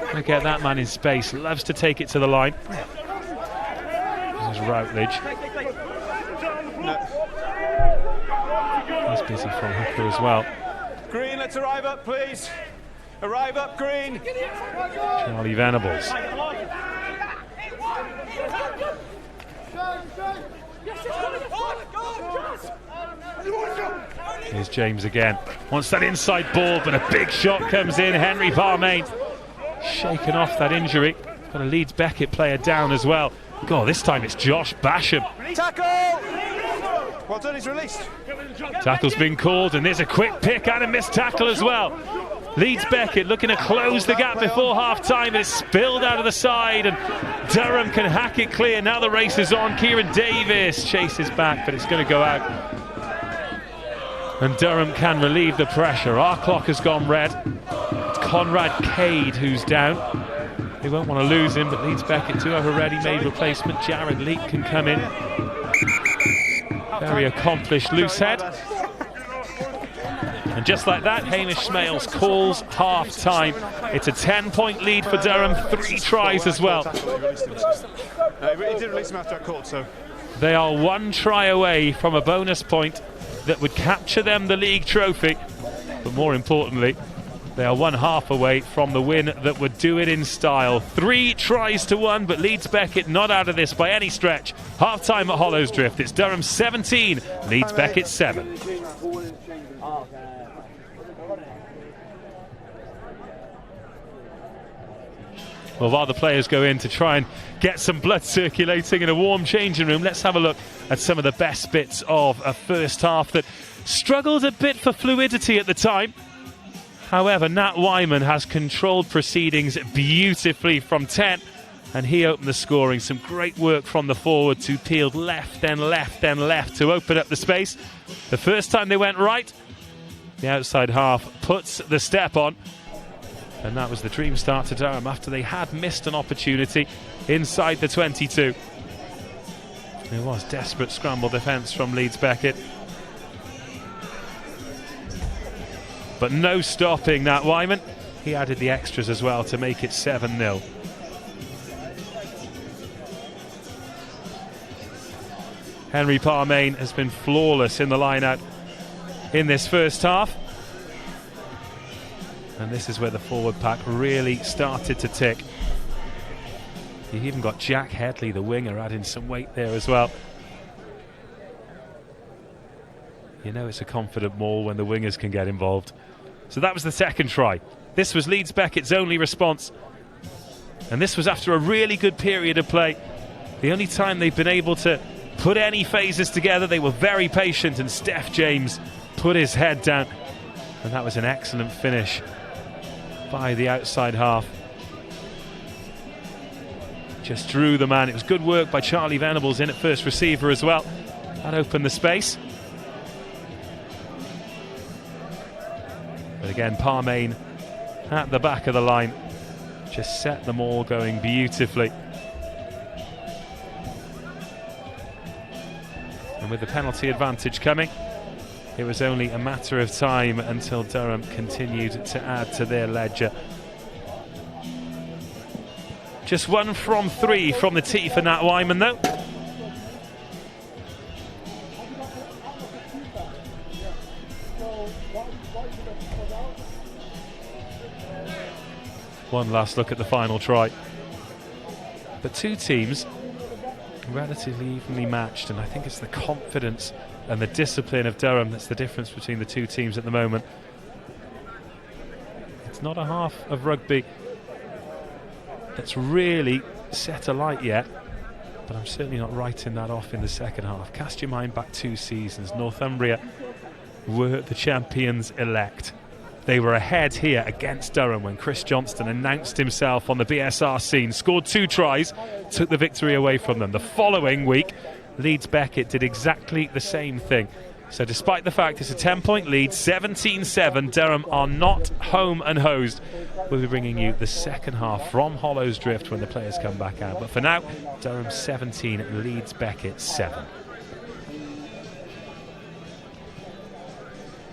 S1: Gonna get that man in space. Loves to take it to the line. This is Routledge. He's busy from hooker as well.
S5: Green, let's arrive up, please. Arrive up, Green.
S1: Charlie Venables. Here's James again. Wants that inside ball, but a big shot comes in. Henry Barmain shaken off that injury. Got a Leeds Beckett player down as well. God, this time it's Josh Basham.
S5: Tackle! Well done, he's released.
S1: Tackle's been called, and there's a quick pick and a missed tackle as well. Leeds Beckett looking to close the gap before half-time, but it's spilled out of the side, and Durham can hack it clear. Now the race is on. Kieran Davis chases back, but it's going to go out. And Durham can relieve the pressure. Our clock has gone red. It's Conrad Cade who's down. They won't want to lose him, but Leeds Beckett do have a ready-made replacement. Jared Leake can come in. Very accomplished loose head. And just like that, Hamish Smales calls half-time. It's a 10-point lead for Durham, 3 tries as well.
S5: He did release him after that call, so.
S1: They are 1 try away from a bonus point that would capture them the league trophy. But more importantly, they are 1/2 away from the win that would do it in style. 3 tries to 1, but Leeds Beckett not out of this by any stretch. Half-time at Hollows Drift. It's Durham 17, Leeds Beckett 7. Well, while the players go in to try and get some blood circulating in a warm changing room, let's have a look at some of the best bits of a first half that struggled a bit for fluidity at the time. However, Nat Wyman has controlled proceedings beautifully from 10, and he opened the scoring. Some great work from the forwards who peeled left, then left, then left to open up the space. The first time they went right, the outside half puts the step on. And that was the dream start to Durham after they had missed an opportunity inside the 22. It was desperate scramble defence from Leeds Beckett. But no stopping Nat Wyman. He added the extras as well to make it 7-0. Henry Parmain has been flawless in the line-out in this first half. And this is where the forward pack really started to tick. You even got Jack Headley, the winger, adding some weight there as well. You know it's a confident maul when the wingers can get involved. So that was the second try. This was Leeds Beckett's only response. And this was after a really good period of play. The only time they've been able to put any phases together. They were very patient, and Steph James put his head down. And that was an excellent finish by the outside half. Just drew the man. It was good work by Charlie Venables in at first receiver as well. That opened the space. But again, Parmain at the back of the line just set them all going beautifully. And with the penalty advantage coming, it was only a matter of time until Durham continued to add to their ledger. Just 1 from 3 from the tee for Nat Wyman though. One last look at the final try. But two teams relatively evenly matched, and I think it's the confidence and the discipline of Durham that's the difference between the two teams at the moment. It's not a half of rugby that's really set alight yet, but I'm certainly not writing that off in the second half. Cast your mind back 2 seasons. Northumbria were the champions elect. They were ahead here against Durham when Chris Johnston announced himself on the BSR scene, scored 2 tries, took the victory away from them. The following week, Leeds Beckett did exactly the same thing. So despite the fact it's a 10-point lead, 17-7, Durham are not home and hosed. We'll be bringing you the second half from Hollows Drift when the players come back out. But for now, Durham 17, Leeds Beckett 7.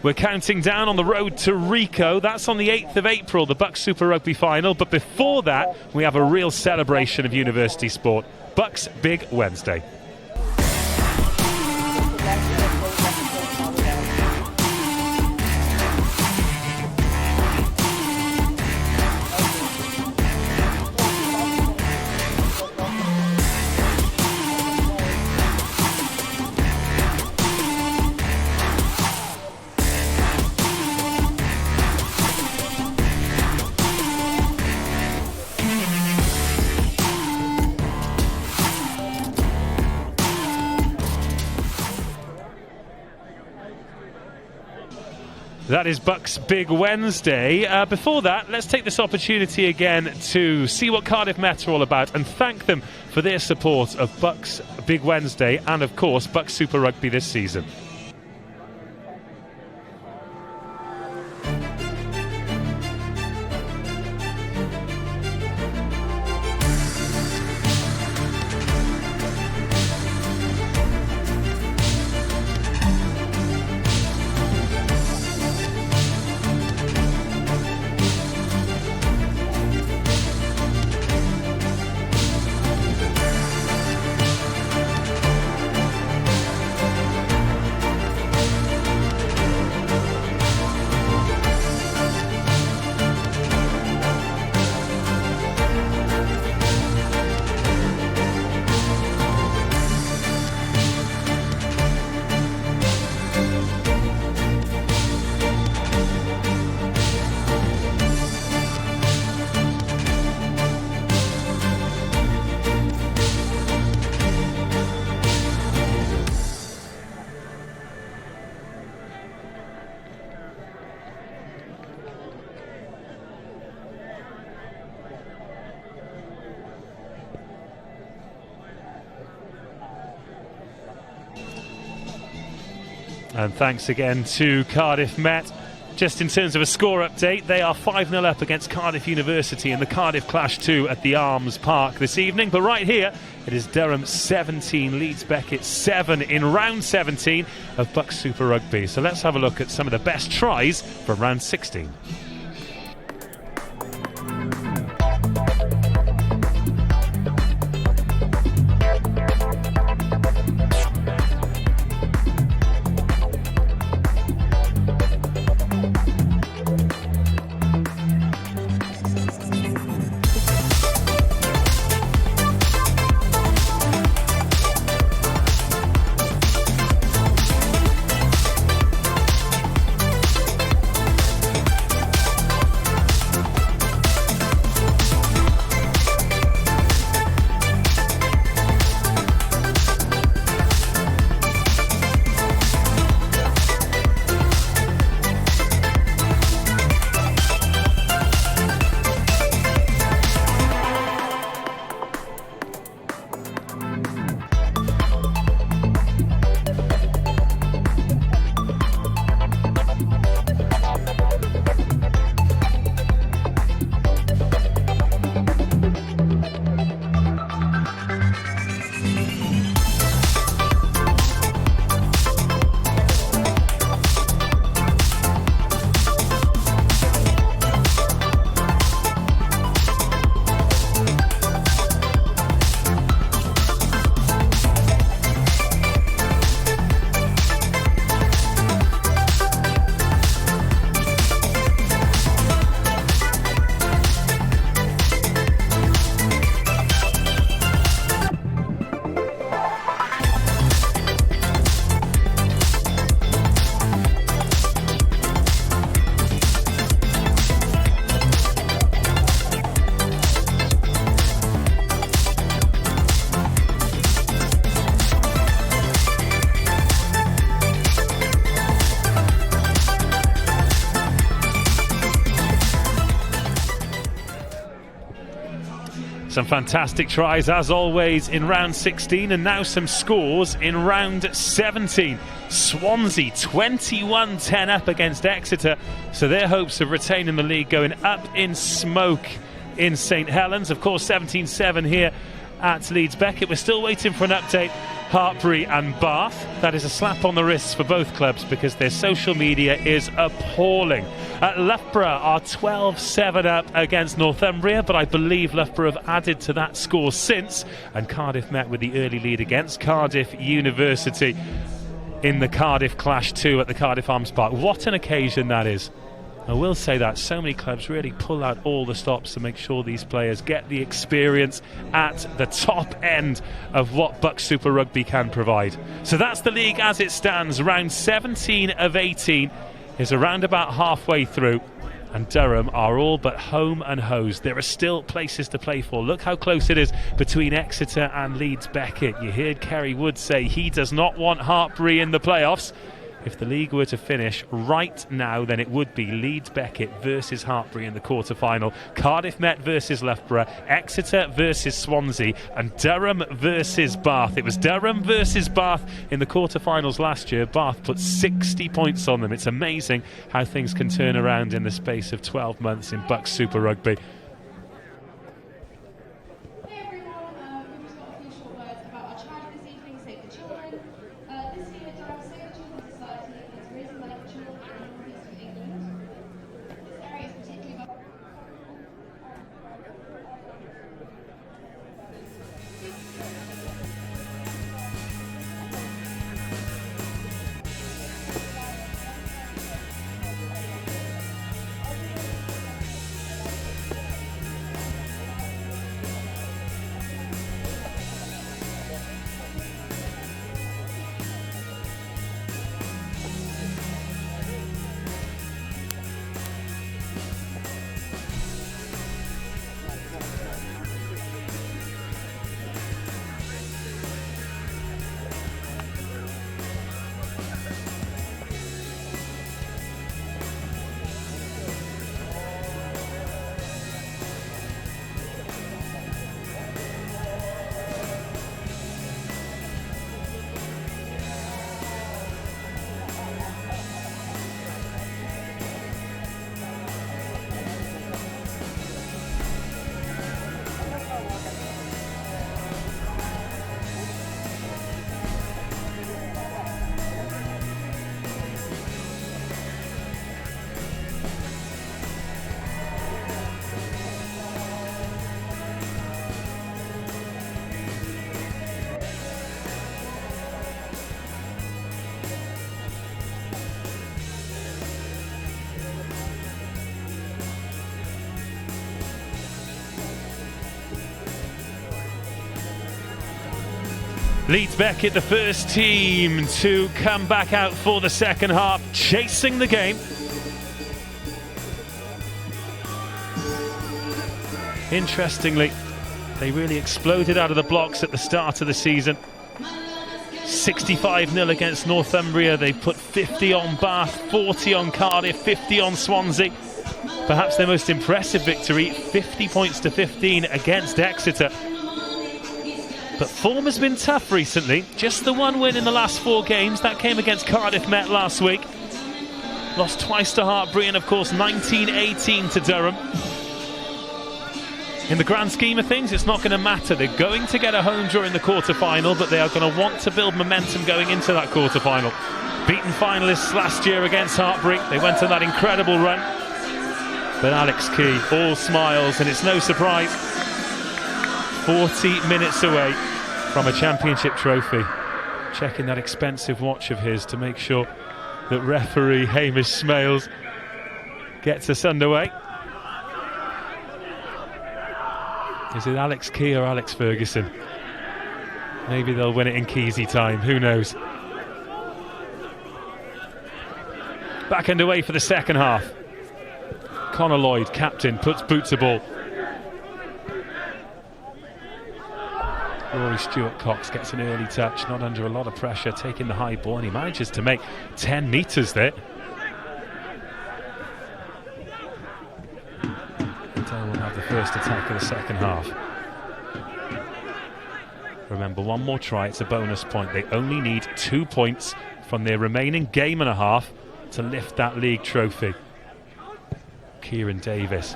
S1: We're counting down on the road to Rico. That's on the 8th of April, the BUCS Super Rugby final. But before that, we have a real celebration of university sport. BUCS Big Wednesday. That is BUCS Big Wednesday. Before that, let's take this opportunity again to see what Cardiff Met are all about and thank them for their support of BUCS Big Wednesday and, of course, BUCS Super Rugby this season. And thanks again to Cardiff Met. Just in terms of a score update, they are 5-0 up against Cardiff University in the Cardiff Clash 2 at the Arms Park this evening. But right here, it is Durham 17, Leeds Beckett 7 in round 17 of BUCS Super Rugby. So let's have a look at some of the best tries from round 16. Some fantastic tries as always in round 16, and now some scores in round 17. Swansea 21-10 up against Exeter, so their hopes of retaining the league going up in smoke in St Helens. Of course 17-7 here at Leeds Beckett. We're still waiting for an update. Hartpury and Bath. That is a slap on the wrists for both clubs because their social media is appalling. Loughborough are 12-7 up against Northumbria, but I believe Loughborough have added to that score since, and Cardiff Met with the early lead against Cardiff University in the Cardiff Clash 2 at the Cardiff Arms Park. What an occasion that is. I will say that so many clubs really pull out all the stops to make sure these players get the experience at the top end of what BUCS Super Rugby can provide. So that's the league as it stands. Round 17 of 18 is around about halfway through, and Durham are all but home and hosed. There are still places to play for. Look how close it is between Exeter and Leeds Beckett. You heard Kerry Wood say he does not want Hartpury in the playoffs. If the league were to finish right now, then it would be Leeds Beckett versus Hartpury in the quarter-final, Cardiff Met versus Loughborough, Exeter versus Swansea, and Durham versus Bath. It was Durham versus Bath in the quarter-finals last year. Bath put 60 points on them. It's amazing how things can turn around in the space of 12 months in BUCS Super Rugby. Leeds Beckett, the first team to come back out for the second half, chasing the game. Interestingly, they really exploded out of the blocks at the start of the season. 65-0 against Northumbria. They put 50 on Bath, 40 on Cardiff, 50 on Swansea. Perhaps their most impressive victory, 50 points to 15 against Exeter. But form has been tough recently. Just the one win in the last 4 games. That came against Cardiff Met last week. Lost twice to Hartbury and, of course, 19-18 to Durham. In the grand scheme of things, it's not going to matter. They're going to get a home draw in the quarter-final, but they are going to want to build momentum going into that quarter-final. Beaten finalists last year against Hartbury. They went on that incredible run. But Alex Key, all smiles, and it's no surprise. 40 minutes away from a championship trophy. Checking that expensive watch of his to make sure that referee Hamish Smales gets us underway. Is it Alex Key or Alex Ferguson? Maybe they'll win it in Keysy time, who knows? Back underway for the second half. Connor Lloyd, captain, puts boot to ball. Rory Stewart-Cox gets an early touch, not under a lot of pressure, taking the high ball, and he manages to make 10 metres there. And we'll have the first attack of the second half. Remember, one more try, it's a bonus point. They only need 2 points from their remaining game and a half to lift that league trophy. Kieran Davis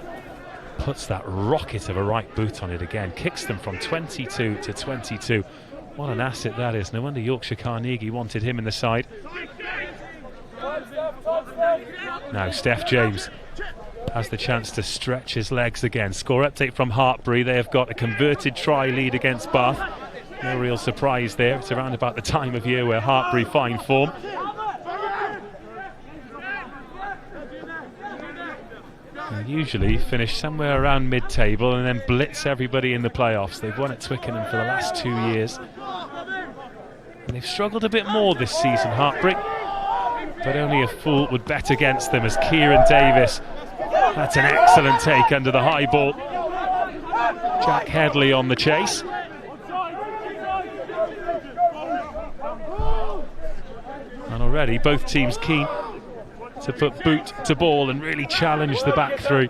S1: puts that rocket of a right boot on it again, kicks them from 22 to 22. What an asset that is. No wonder Yorkshire Carnegie wanted him in the side. Now Steph James has the chance to stretch his legs again. Score update from Hartbury. They have got a converted try lead against Bath. No real surprise there. It's around about the time of year where Hartbury find form. They usually finish somewhere around mid-table and then blitz everybody in the playoffs. They've won at Twickenham for the last 2 years. And they've struggled a bit more this season, Hartbury. But only a fool would bet against them as Kieran Davis. That's an excellent take under the high ball. Jack Headley on the chase. And already both teams keen to put boot to ball and really challenge the back three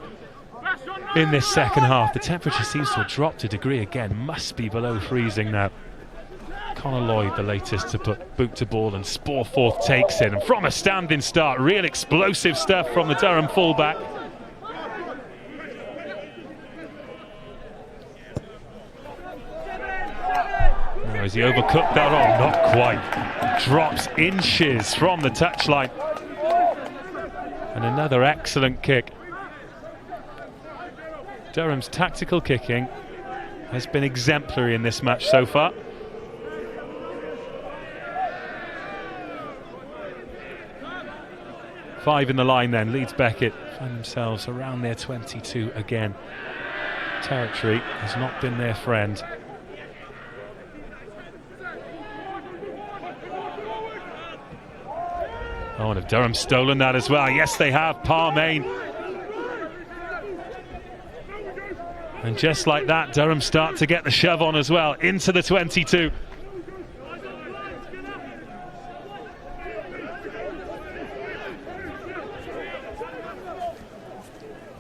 S1: in this second half. The temperature seems to have dropped a degree again, must be below freezing now. Connor Lloyd, the latest to put boot to ball, and Sporforth takes it. And from a standing start, real explosive stuff from the Durham fullback. Now, has he overcooked that? Oh, not quite. Drops inches from the touchline. And another excellent kick. Durham's tactical kicking has been exemplary in this match so far. Five in the line then. Leeds Beckett find themselves around their 22 again. Territory has not been their friend. Oh, and have Durham stolen that as well? Yes, they have. Parmain. And just like that, Durham start to get the shove on as well, into the 22.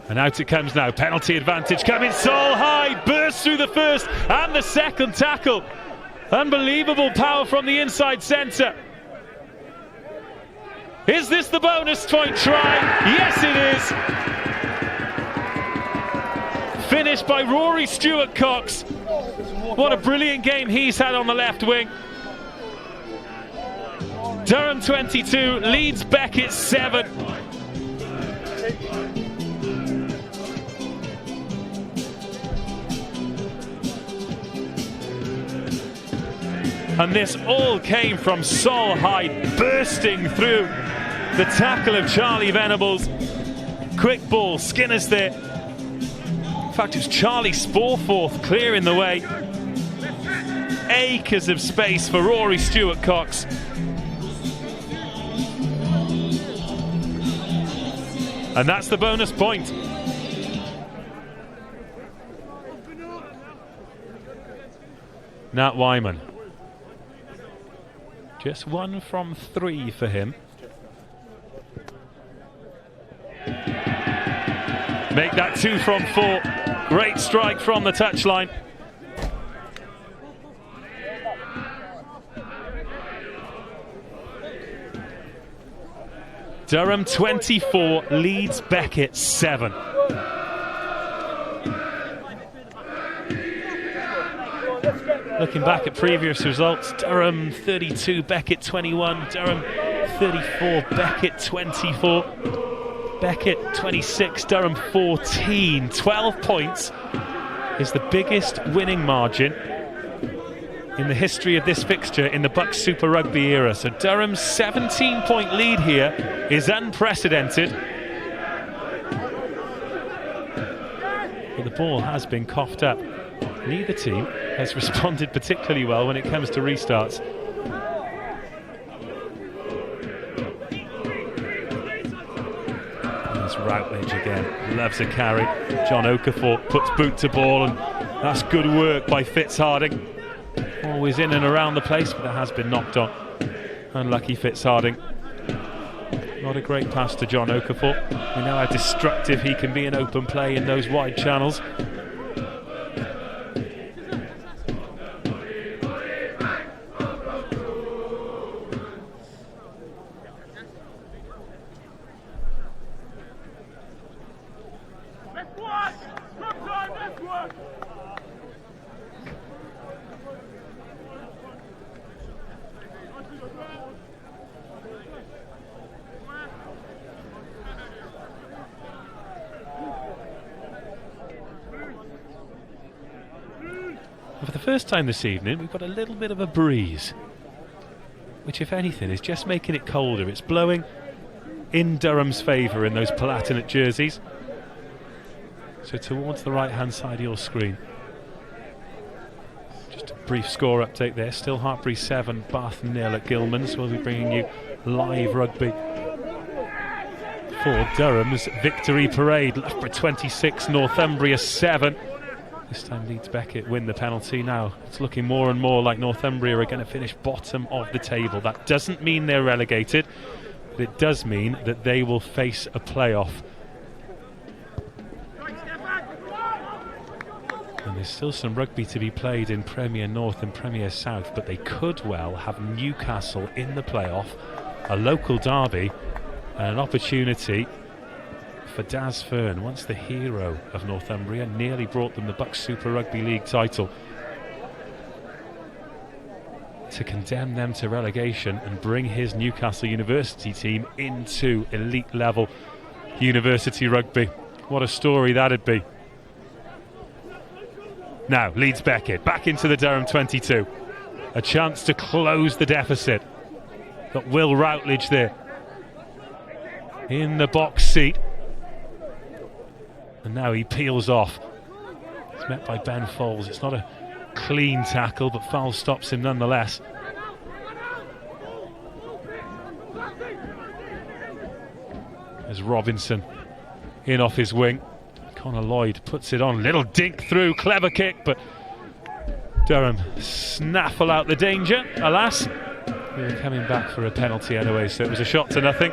S1: And out it comes now. Penalty advantage coming. Sol high, bursts through the first and the second tackle. Unbelievable power from the inside centre. Is this the bonus point try? Yes, it is. Finished by Rory Stewart-Cox. What a brilliant game he's had on the left wing. Durham 22, Leeds Beckett 7. And this all came from Sol Hyde bursting through the tackle of Charlie Venables. Quick ball, Skinner's there. In fact, it was Charlie Sporforth clearing the way. acres of space for Rory Stewart-Cox. And that's the bonus point. Nat Wyman. Just 1 from 3 for him. Make that 2 from 4. Great strike from the touchline. Durham 24, Leeds Beckett 7. Looking back at previous results, Durham 32, Beckett 21, Durham 34, Beckett 24, Beckett 26, Durham 14. 12 points is the biggest winning margin in the history of this fixture in the BUCS Super Rugby era. So Durham's 17-point lead here is unprecedented. But the ball has been coughed up. Neither team has responded particularly well when it comes to restarts. There's Routledge again, loves a carry. John Okafor puts boot to ball, and that's good work by Fitzharding. Always in and around the place, but that has been knocked on. Unlucky Fitzharding. Not a great pass to John Okafor. We know how destructive he can be in open play in those wide channels. For the first time this evening, we've got a little bit of a breeze, which, if anything, is just making it colder. It's blowing in Durham's favour in those Palatinate jerseys. So towards the right-hand side of your screen. Just a brief score update there. Still Hartpury 7, Bath 0 at Gilman's. We'll be bringing you live rugby for Durham's victory parade. Loughborough 26, Northumbria 7. This time Leeds Beckett win the penalty. Now it's looking more and more like Northumbria are going to finish bottom of the table. That doesn't mean they're relegated, but it does mean that they will face a playoff. And there's still some rugby to be played in Premier North and Premier South, but they could well have Newcastle in the playoff, a local derby, and an opportunity for Daz Fern, once the hero of Northumbria, nearly brought them the BUCS Super Rugby League title, to condemn them to relegation and bring his Newcastle University team into elite level university rugby. What a story that'd be. Now Leeds Beckett back into the Durham 22, a chance to close the deficit. Got Will Routledge there in the box seat. And now he peels off. It's met by Ben Foles. It's not a clean tackle, but foul stops him nonetheless. As Robinson in off his wing. Connor Lloyd puts it on. Little dink through. Clever kick, but Durham snaffle out the danger. Alas, we were coming back for a penalty anyway, so it was a shot to nothing.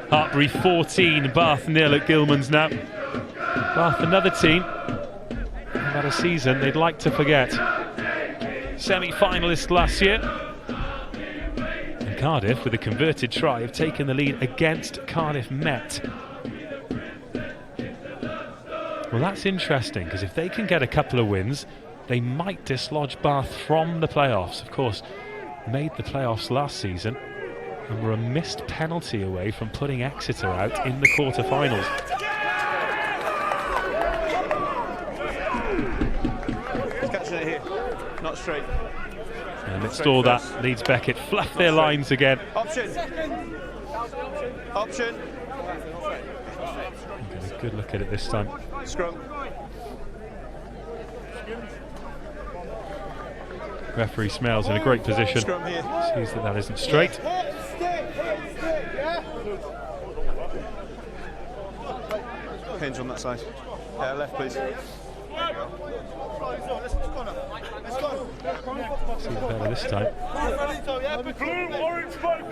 S1: Hartpury 14, Bath 0 at Gilman's now. Bath, another team who've had a season they'd like to forget. Semi-finalist last year. And Cardiff, with a converted try, have taken the lead against Cardiff Met. Well, that's interesting, because if they can get a couple of wins, they might dislodge Bath from the playoffs. Of course, made the playoffs last season and were a missed penalty away from putting Exeter out in the quarter-finals.
S5: He's catching it here, not straight.
S1: And amidst all that, Leeds Beckett fluff their lines again.
S5: Option. Option.
S1: Get a good look at it this time.
S5: Scrum.
S1: Referee Smells in a great position.
S5: Scrum here.
S1: Sees that isn't straight.
S5: Hinge on that side. Yeah, left, please.
S1: See it better this time.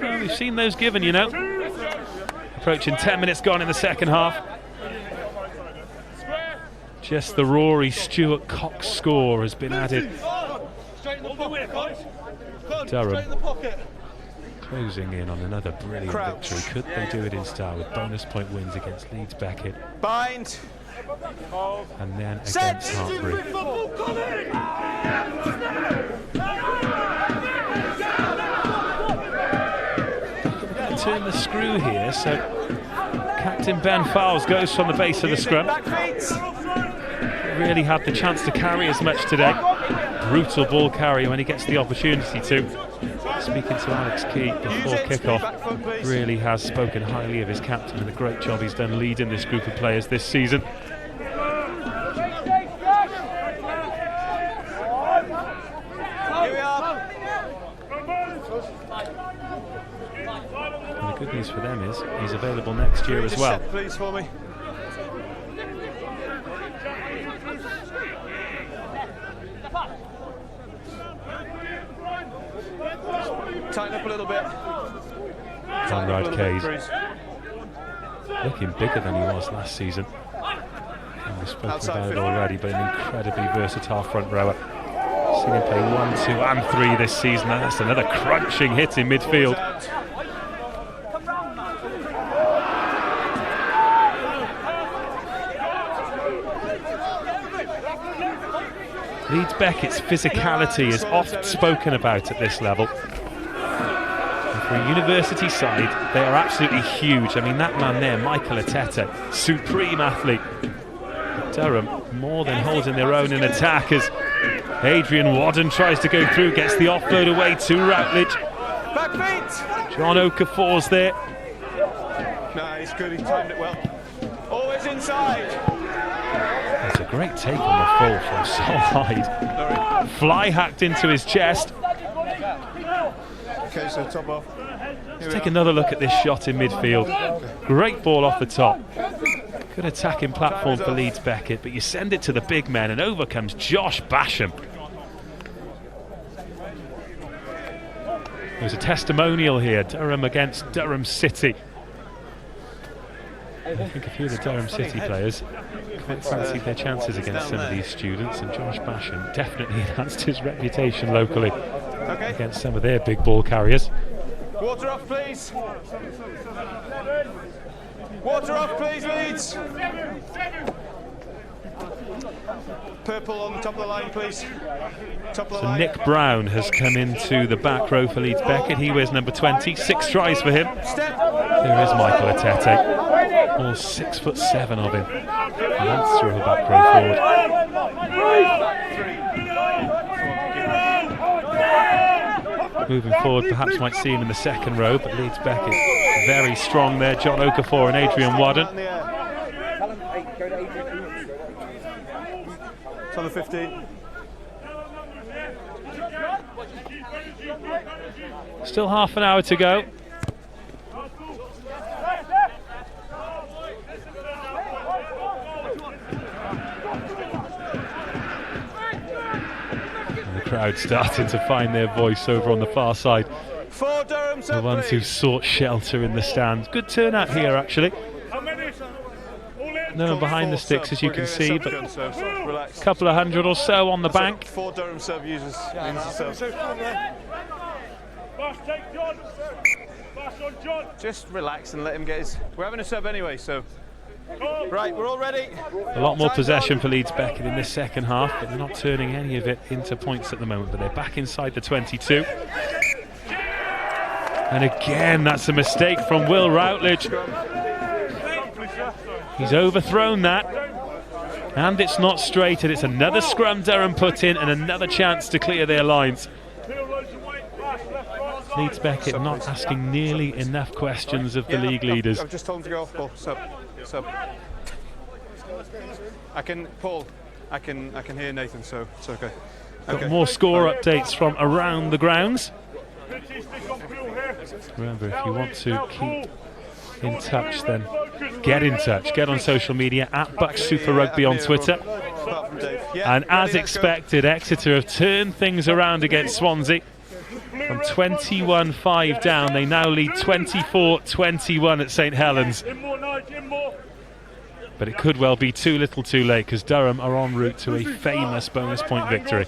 S1: Well, we've seen those given, you know. Approaching 10 minutes gone in the second half. Just the Rory Stewart Cox score has been added. Durham closing in on another brilliant victory. Could they do it in style with bonus point wins against Leeds Beckett?
S5: Bind.
S1: And then against Hartbury. Turn the screw here, so Captain Ben Fowles goes from the base of the scrum. Really had the chance to carry as much today. Brutal ball carry when he gets the opportunity to. Speaking to Alex Key before kick-off, really has spoken highly of his captain and the great job he's done leading this group of players this season. And the good news for them is he's available next year as well.
S5: Please for me. Tighten up a little bit.
S1: Conrad Cade looking bigger than he was last season. And we've spoken about it already, but an incredibly versatile front rower. Seen him play 1, 2 and 3 this season. That's another crunching hit in midfield. Leeds Beckett's physicality is oft spoken about at this level. And for a university side, they are absolutely huge. I mean, that man there, Michael Ateta, supreme athlete. Durham more than holding their own in attack as Adrian Wadden tries to go through, gets the offload away to Routledge.
S5: Back feet.
S1: John Okafor's there.
S5: No, he's good, he timed it well. Always inside.
S1: That's a great take on the full from Solheid. Fly hacked into his chest.
S5: Okay, so top off.
S1: Let's take another look at this shot in midfield. Great ball off the top. Good attacking platform for Leeds Beckett, but you send it to the big men and over comes Josh Basham. There's a testimonial here, Durham against Durham City. I think a few of the Durham City players quite fancied their chances against some of these students, and Josh Basham definitely enhanced his reputation locally against some of their big ball carriers.
S5: Water off, please. Water off, please, Leeds. Purple on the top of the line, please. Top of the line.
S1: Nick Brown has come into the back row for Leeds Beckett. He wears number 20. 6 tries for him. There is Michael Atete. All 6'7" of him. Runs through a back row forward. Moving forward, perhaps might see him in the second row, but Leeds Beckett very strong there. John Okafor and Adrian Wadden.
S5: It's on the 15.
S1: Still half an hour to go. And the crowd starting to find their voice over on the far side.
S5: For Durham,
S1: The ones who sought shelter in the stands. Good turnout here, actually. No one behind the sticks, as you can see, but a couple of hundred or so on the bank.
S5: 4 Durham serve users. Just relax and let him get his. We're having a sub anyway, so. Right, we're all ready.
S1: A lot more possession for Leeds Beckett in this second half, but they're not turning any of it into points at the moment, but they're back inside the 22. And again, that's a mistake from Will Routledge. He's overthrown that. And it's not straight, and it's another scrum Durham put in and another chance to clear their lines. Leeds Beckett not asking nearly enough questions of the league leaders.
S5: I've just told him to go off ball. Sub. I can, Paul, I can hear Nathan, so it's okay.
S1: Got more score updates from around the grounds. Remember, if you want to keep in touch, then get in touch. Get on social media at BUCS Super Rugby on Twitter. And as expected, Exeter have turned things around against Swansea. From 21-5 down, they now lead 24-21 at St Helens. But it could well be too little too late, because Durham are en route to a famous bonus point victory.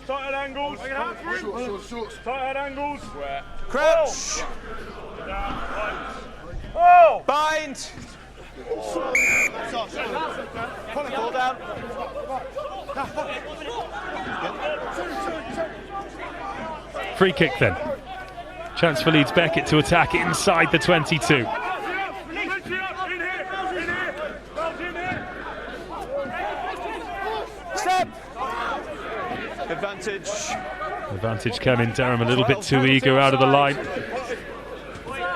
S5: Crouch! Bind! Pull down.
S1: Free kick then. Chance for Leeds Beckett to attack inside the 22.
S5: Step! Advantage.
S1: Advantage coming. Durham a little bit too eager out of the line.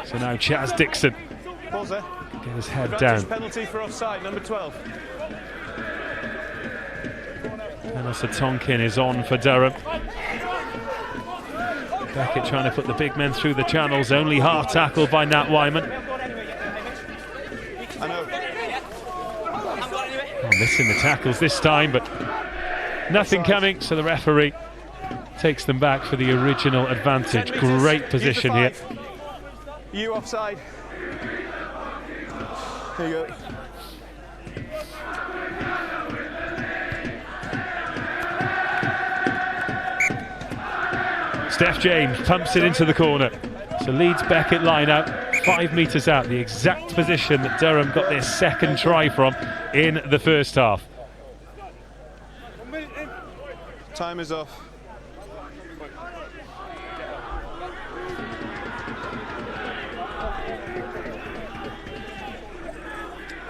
S1: So now Chaz Dixon.
S5: Pause there.
S1: Get his head down.
S5: Penalty for offside, number 12.
S1: Elsa Tonkin is on for Durham. Beckett trying to put the big men through the channels, only half tackled by Nat Wyman. Oh, missing the tackles this time, but nothing coming, so the referee takes them back for the original advantage. Great position here.
S5: You offside. There you go.
S1: Steph James pumps it into the corner. So Leeds Beckett line out, 5 metres out, the exact position that Durham got their second try from in the first half.
S5: Time is off.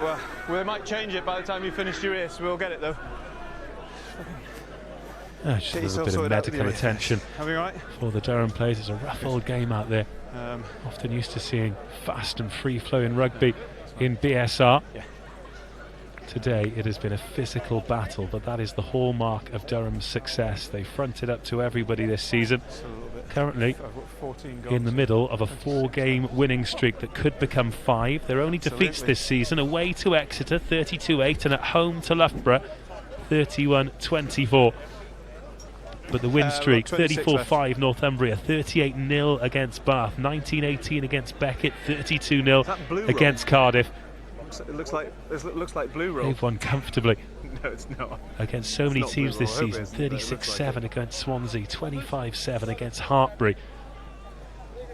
S5: Well, we might change it by the time you finish your race. We'll get it though.
S1: Just a little bit of medical attention
S5: right?
S1: for the Durham players. It's a rough old game out there. Often used to seeing fast and free-flowing rugby in BSR.
S5: Yeah.
S1: Today it has been a physical battle, but that is the hallmark of Durham's success. They fronted up to everybody this season. Currently in the middle of a 4-game winning streak that could become 5. Their only defeats this season: away to Exeter 32-8 and at home to Loughborough 31-24. But the win streak: 34-5 Northumbria, 38-0 against Bath, 19-18 against Beckett, 32-0 against Cardiff.
S5: It looks like blue roll.
S1: They've won comfortably.
S5: No, it's not.
S1: Against so many teams this season. 36-7 against Swansea, 25-7 against Hartbury.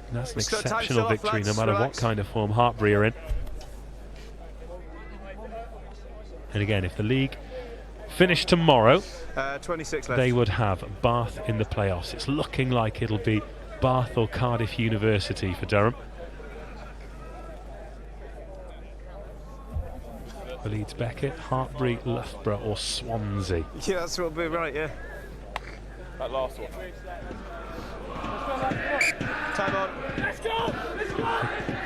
S1: And that's an exceptional victory, no matter what kind of form Hartbury are in. And again, if the league finished tomorrow,
S5: 26 left.
S1: They would have Bath in the playoffs. It's looking like it'll be Bath or Cardiff University for Durham. Leeds Beckett, Hartbury, Loughborough or Swansea.
S5: Yeah, that's what we'll be right, yeah. That last one. Time on. Let's go! Let's go!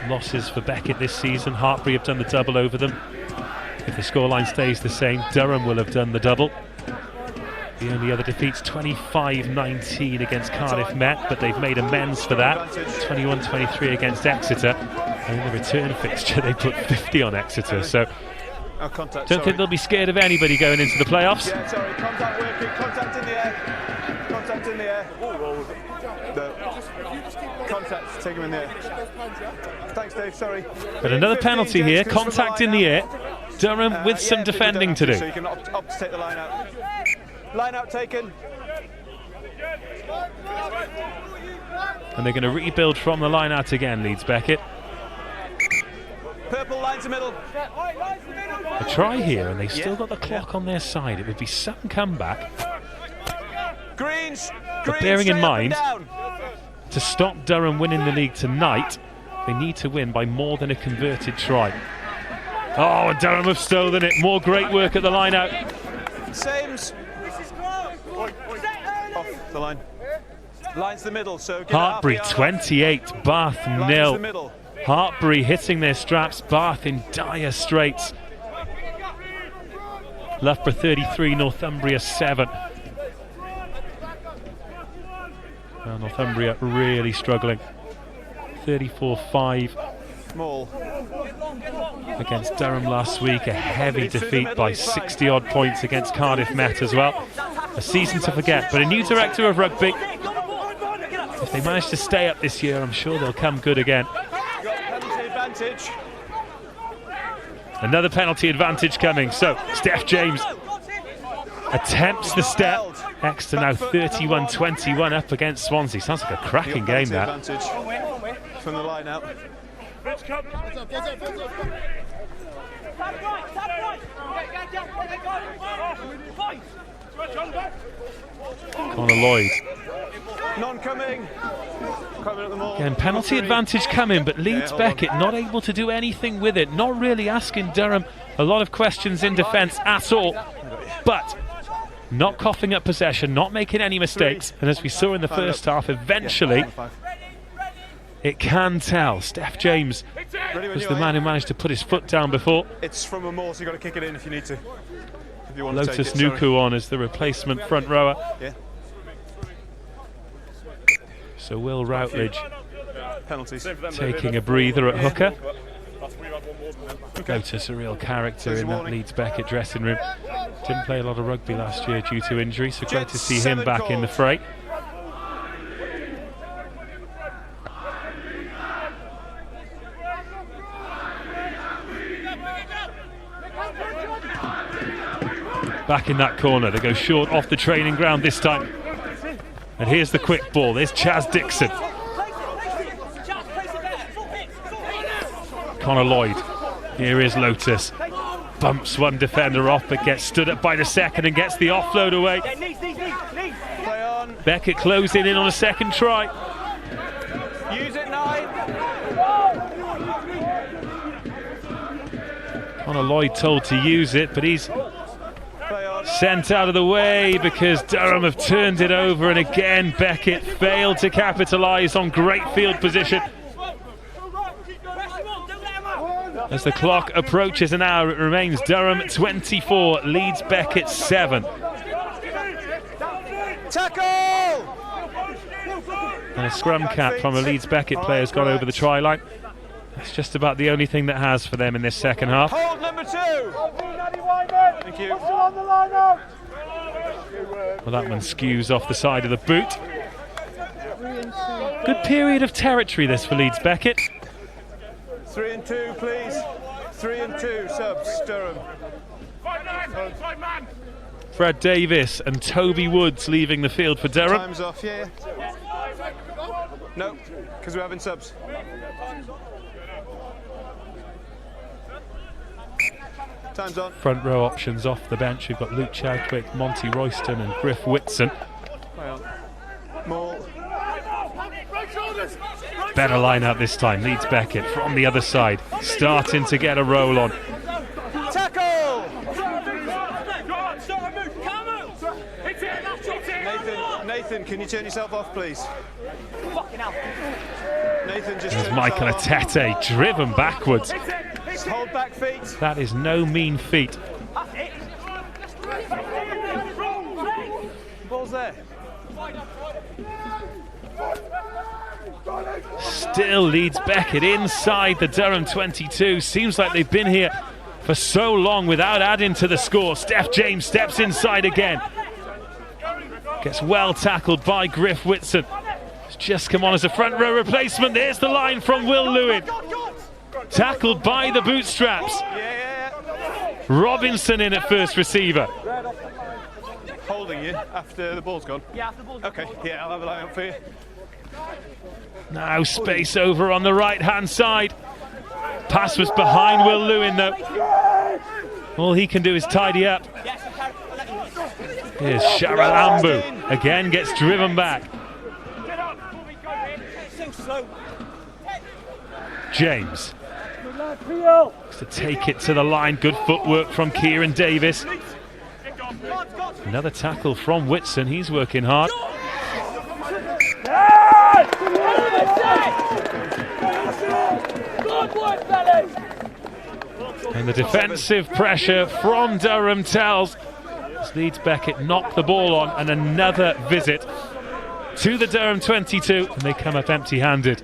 S1: Losses for Beckett this season. Hartbury have done the double over them. If the scoreline stays the same, Durham will have done the double. The only other defeats, 25-19 against Cardiff Met, but they've made amends for that. 21-23 against Exeter. And in the return fixture, they put 50 on Exeter. So don't think they'll be scared of anybody going into the playoffs.
S5: Yeah, sorry, contact working, contact in the air. Contact in the air. No. Contact, take him in the air. Thanks, Dave, sorry.
S1: But another penalty here, contact in the air. Durham with some defending to do.
S5: So you can opt to take the line out. Line out taken.
S1: And they're going to rebuild from the line out again, Leeds Beckett.
S5: Purple line to middle.
S1: A try here, and they've still got the clock on their side. It would be some comeback.
S5: Greens.
S1: But bearing in mind, to stop Durham winning the league tonight, they need to win by more than a converted try. Oh, and Durham have stolen it. More great work at the line out.
S5: Sames. Off the line. Line's the middle, so
S1: Hartbury 28, Bath 0. Hartbury hitting their straps, Bath in dire straits. Loughborough 33, Northumbria 7. Well, Northumbria really struggling. 34-5
S5: Small.
S1: against Durham last week. A heavy defeat by 60-odd points against Cardiff Met as well. A season to forget, but a new director of rugby. If they manage to stay up this year, I'm sure they'll come good again.
S5: Penalty advantage.
S1: Another penalty advantage coming. So Steph James attempts the step. Exeter now 31-21 up against Swansea. Sounds like a cracking game, that.
S5: Advantage from the line out.
S1: Connor Lloyd.
S5: None coming. Coming at the ball.
S1: Again, penalty advantage coming, but Leeds Beckett not able to do anything with it. Not really asking Durham a lot of questions in defence at all. But not coughing up possession, not making any mistakes. And as we saw in the first half, eventually it can tell. Steph James was the man who managed to put his foot down before.
S5: It's from a maul, so you've got to kick it in if you need to. If you want to
S1: Lotus
S5: take it,
S1: Nuku on as the replacement front rower.
S5: Yeah.
S1: So Will Routledge
S5: Penalties.
S1: taking a breather at hooker. Lotus, a real character in that Leeds Beckett dressing room. Didn't play a lot of rugby last year due to injury, so great to see him back in the fray. Back in that corner, they go short off the training ground this time. And here's the quick ball, there's Chaz Dixon. Connor Lloyd, here is Lotus. Bumps one defender off, but gets stood up by the second and gets the offload away.
S5: Play on.
S1: Beckett closing in on a second try.
S5: Use it, 9.
S1: Connor Lloyd told to use it, but he's sent out of the way because Durham have turned it over, and again Beckett failed to capitalise on great field position. As the clock approaches an hour, it remains Durham 24, Leeds Beckett 7.
S5: Tackle!
S1: And a scrum cap from a Leeds Beckett player has gone over the try line. That's just about the only thing that has for them in this second half.
S5: Hold number 2. Thank you.
S1: Well, that one skews off the side of the boot. Good period of territory this for Leeds Beckett.
S5: 3 and 2, please. 3 and 2, subs, Durham.
S1: Fred Davis and Toby Woods leaving the field for Durham.
S5: Time's off, yeah. No, because we're having subs. Time's on.
S1: Front row options off the bench. We've got Luke Chadwick, Monty Royston and Griff Whitson.
S5: More.
S1: Better line out this time. Leeds Beckett from the other side, starting to get a roll on.
S5: Tackle! Nathan, can you turn yourself off, please? Nathan, just
S1: There's
S5: turn
S1: Michael
S5: yourself off.
S1: Atete driven backwards.
S5: Just hold back feet.
S1: That is no mean feat.
S5: Ball's there.
S1: Still Leeds Beckett inside the Durham 22. Seems like they've been here for so long without adding to the score. Steph James steps inside again. Gets well tackled by Griff Whitson. It's just come on as a front row replacement. There's the line from Will Lewin. Tackled by the bootstraps. Robinson in at first receiver.
S5: Holding you after the ball's gone? Yeah, after the ball's gone. Okay, yeah, I'll have a line up for you.
S1: Now space over on the right hand side. Pass was behind Will Lewin though. All he can do is tidy up. Here's Sharalambu. Again gets driven back. James looks to take it to the line. Good footwork from Kieran Davis. Another tackle from Whitson. He's working hard. And the defensive pressure from Durham tells as Leeds Beckett knock the ball on, and another visit to the Durham 22, and they come up empty-handed.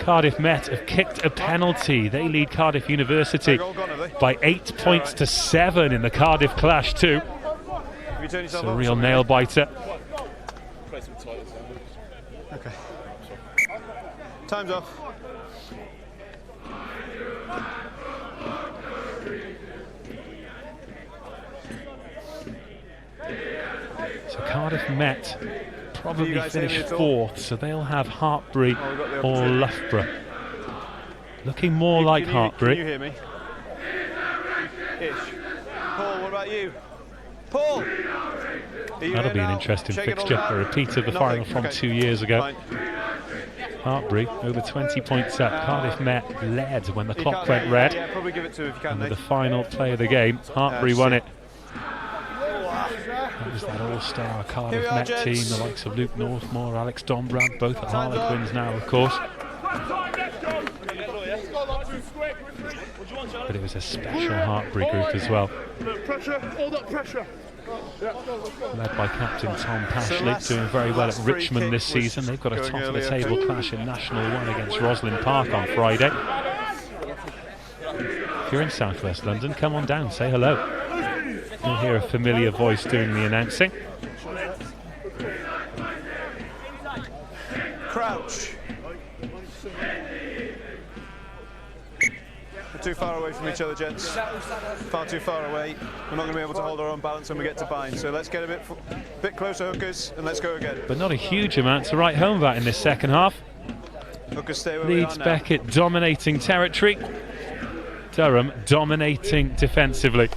S1: Cardiff Met have kicked a penalty. They lead Cardiff University by 8 points to 7 in the Cardiff clash too. It's a real nail-biter.
S5: Okay. Time's off.
S1: So Cardiff Met probably finish 4th, so they'll have Hartbury or Loughborough. Looking more like Hartbury.
S5: Can you hear me? Ish. Paul, what about you? Paul!
S1: That'll be an interesting fixture, a repeat of the final from 2 years ago.
S5: Fine.
S1: Hartbury over 20 points up. Cardiff Met led when the clock went red.
S5: Yeah, probably give it to if you can.
S1: And with the final play of the game, Hartbury won it. That was that all-star Cardiff Met team, the likes of Luke Northmore, Alex Dombrand, both at Harlequins now, of course. But it was a special Hartbury group as well.
S6: Pressure, all that pressure.
S1: Led by captain Tom Pashley, doing very well at Richmond this season. They've got a top-of-the-table clash in National 1 against Roslyn Park on Friday. If you're in South West London, come on down, say hello. You'll hear a familiar voice doing the announcing.
S5: Crouch. We're too far away from each other, gents. Far too far away. We're not going to be able to hold our own balance when we get to bind. So let's get a bit closer, hookers, and let's go again.
S1: But not a huge amount to write home about in this second half.
S5: Hookers stay where
S1: Leeds
S5: we are now.
S1: Beckett dominating territory. Durham dominating defensively.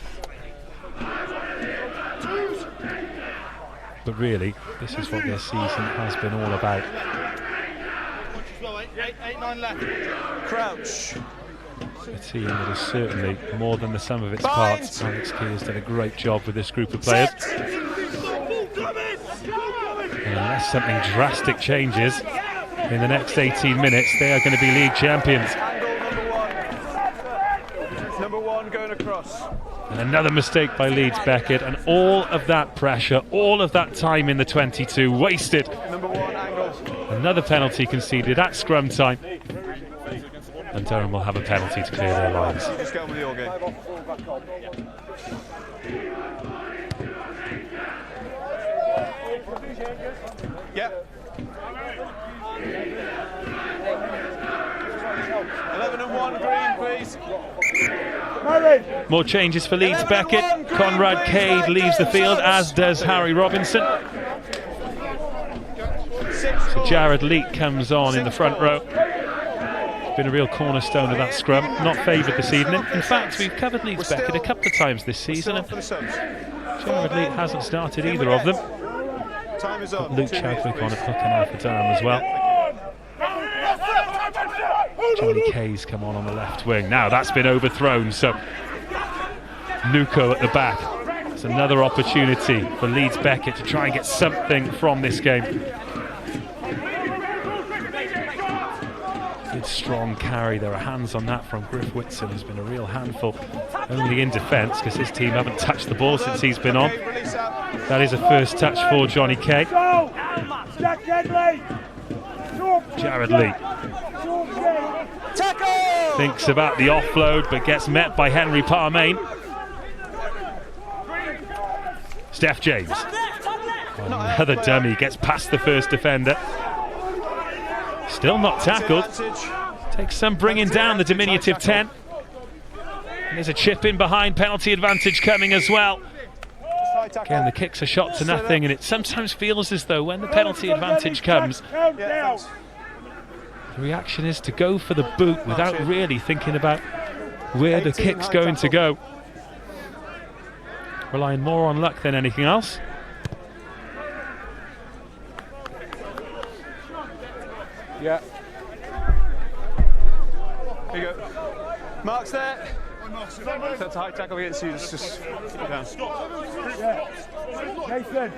S1: But really, this is what their season has been all about.
S6: Eight, 9 left.
S5: Crouch.
S1: A team that is certainly more than the sum of its parts. Alex Key has done a great job with this group of players. And unless something drastic changes in the next 18 minutes, they are going to be league champions.
S5: Number one going across.
S1: And another mistake by Leeds Beckett, and all of that pressure, all of that time in the 22 wasted.
S5: Number one angle.
S1: Another penalty conceded at scrum time. And Durham will have a penalty to clear their lines.
S5: Just go on with your game. Yep. 11 and 1 green, please.
S1: More changes for Leeds Beckett. Conrad Cade leaves the field, as does Harry Robinson. So Jared Leake comes on in the front row. Been a real cornerstone of that scrum. Not favoured this evening. In fact, we've covered Leeds Beckett a couple of times this season, and Jared Leake hasn't started either of them.
S5: Time is up.
S1: Luke Chadwick on at hooker now for Durham as well. Johnny Kay's come on the left wing. Now that's been overthrown, so Nuko at the back. It's another opportunity for Leeds Beckett to try and get something from this game. Good strong carry. There are hands on that from Griff Whitson, who's been a real handful, only in defence because his team haven't touched the ball since he's been on. That is a first touch for Johnny Kay. Jared Lee thinks about the offload but gets met by Henry Parmain. Steph James, another dummy, gets past the first defender. Still not tackled. Takes some bringing down the diminutive 10. And there's a chip in behind, penalty advantage coming as well. Again, the kick's a shot to nothing, and it sometimes feels as though when the penalty advantage comes, the reaction is to go for the boot without really thinking about where the kick's going to go. Relying more on luck than anything else.
S5: Yeah. Here you go. Mark's there. That's a high tackle against you. Just keep it down.
S6: Nathan.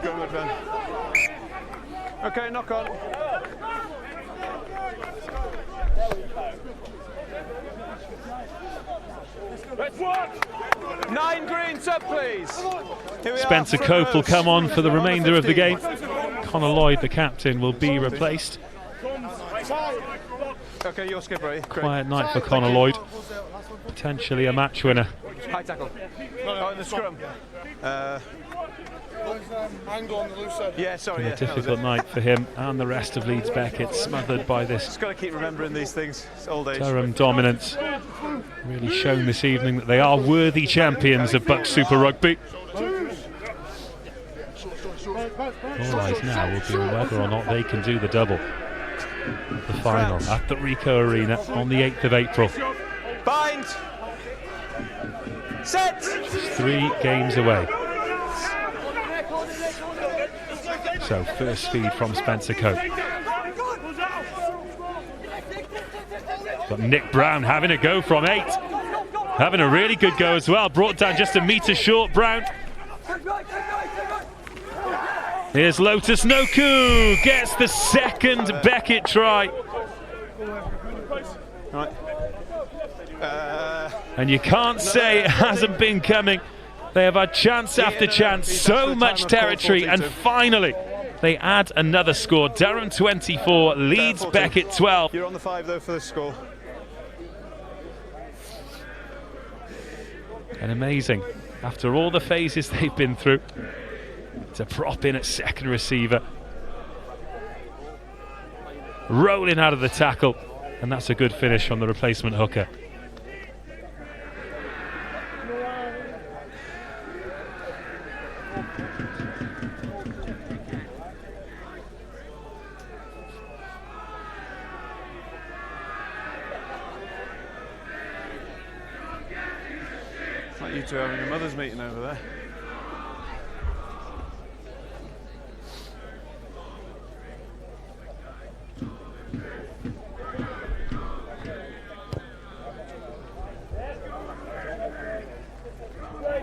S5: Good, Ben. Okay, knock on. 9 green sub, please. Here we
S1: Spencer
S5: are,
S1: Cope will
S5: front
S1: come on for the remainder of the
S5: 15.
S1: game. Connor Lloyd, the captain, will be replaced.
S5: Okay, you're skipper.
S1: Quiet night for Connor Lloyd. Potentially a match winner.
S5: High tackle. Oh, in the scrum.
S6: Angle on the loose side.
S5: Yeah, sorry.
S1: A difficult night for him and the rest of Leeds Beckett, smothered by this
S5: Just got to keep remembering these things. It's old age.
S1: Durham dominance. Really shown this evening that they are worthy champions of BUCS Super Rugby. All eyes now will be on whether or not they can do the double. The final at the Rico Arena on the 8th of April.
S5: Bind. Set.
S1: 3 games away. So first feed from Spencer Cope. Got Nick Brown having a go from 8. Having a really good go as well. Brought down just a metre short, Brown. Here's Lotus Noku. Gets the second Beckett try.
S5: Right.
S1: And you can't say it hasn't been coming. They have had chance after chance, so much territory, and finally they add another score. Durham 24, Leeds Beckett 12.
S5: You're on the 5 though for the score.
S1: And amazing, after all the phases they've been through, to prop in at second receiver. Rolling out of the tackle, and that's a good finish on the replacement hooker.
S5: Like you two having a mother's meeting over there.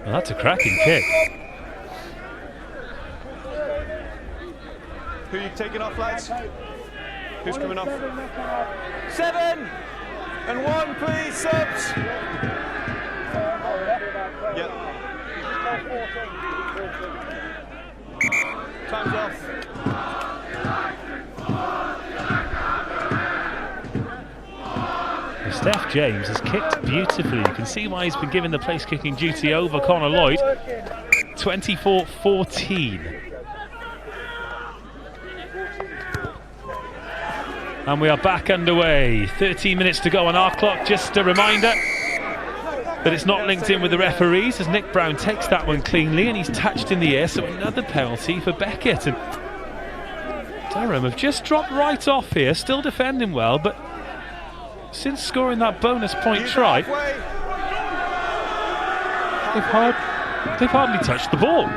S1: Well, that's a cracking kick.
S5: Who are you taking off, lads? Who's coming off? 7 and 1, please, subs. Yep. Time's off.
S1: Steph James has kicked beautifully. You can see why he's been given the place kicking duty over Connor Lloyd. 24-14. And we are back underway. 13 minutes to go on our clock. Just a reminder that it's not linked in with the referees, as Nick Brown takes that one cleanly and he's touched in the air, so another penalty for Beckett. And Durham have just dropped right off here, still defending well, but since scoring that bonus point try, they've hardly touched the ball.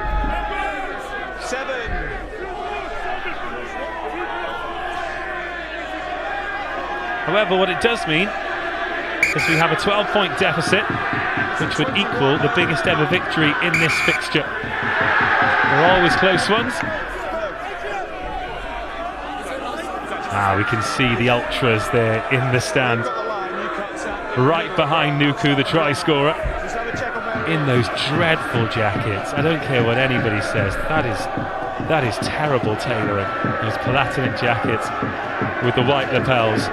S5: 7.
S1: However, what it does mean is we have a 12-point deficit, which would equal the biggest ever victory in this fixture. They're always close ones. We can see the ultras there in the stand, right behind Nuku, the try scorer, in those dreadful jackets. I don't care what anybody says, that is terrible tailoring. Those platinum jackets with the white lapels.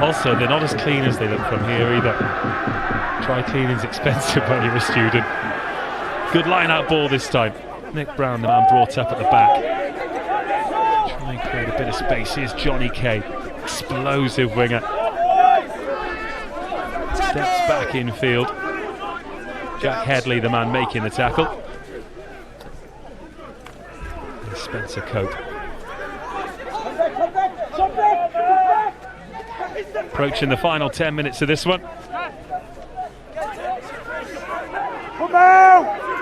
S1: Also, they're not as clean as they look from here either. Dry cleaning's expensive when you're a student. Good line-out ball this time. Nick Brown, the man brought up at the back. Try and create a bit of space. Here's Johnny Kay, explosive winger. Steps back in field. Jack Headley, the man making the tackle. And Spencer Cope. Approaching the final 10 minutes of this one.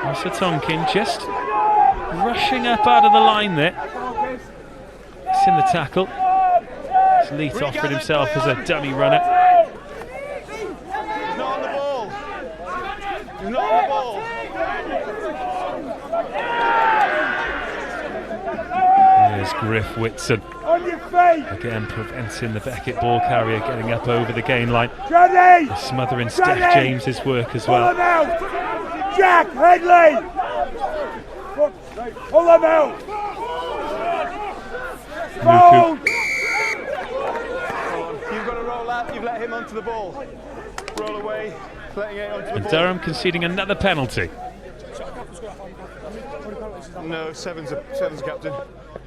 S1: Asa Tonkin just rushing up out of the line there. It's in the tackle. Leeds offered himself as a dummy runner.
S5: He's not on the ball. He's not on the ball.
S1: There's Griff Whitson.
S6: your feet.
S1: Again, preventing the Beckett ball carrier getting up over the gain line.
S6: Johnny.
S1: Smothering Steph James's work as
S6: Pull
S1: well.
S6: him out. Jack Headley. Pull him out. Fold.
S5: You've got to roll out. You've let him onto the ball. Roll away, letting it onto the
S1: And
S5: ball.
S1: Durham conceding another penalty.
S5: No, seven's a captain.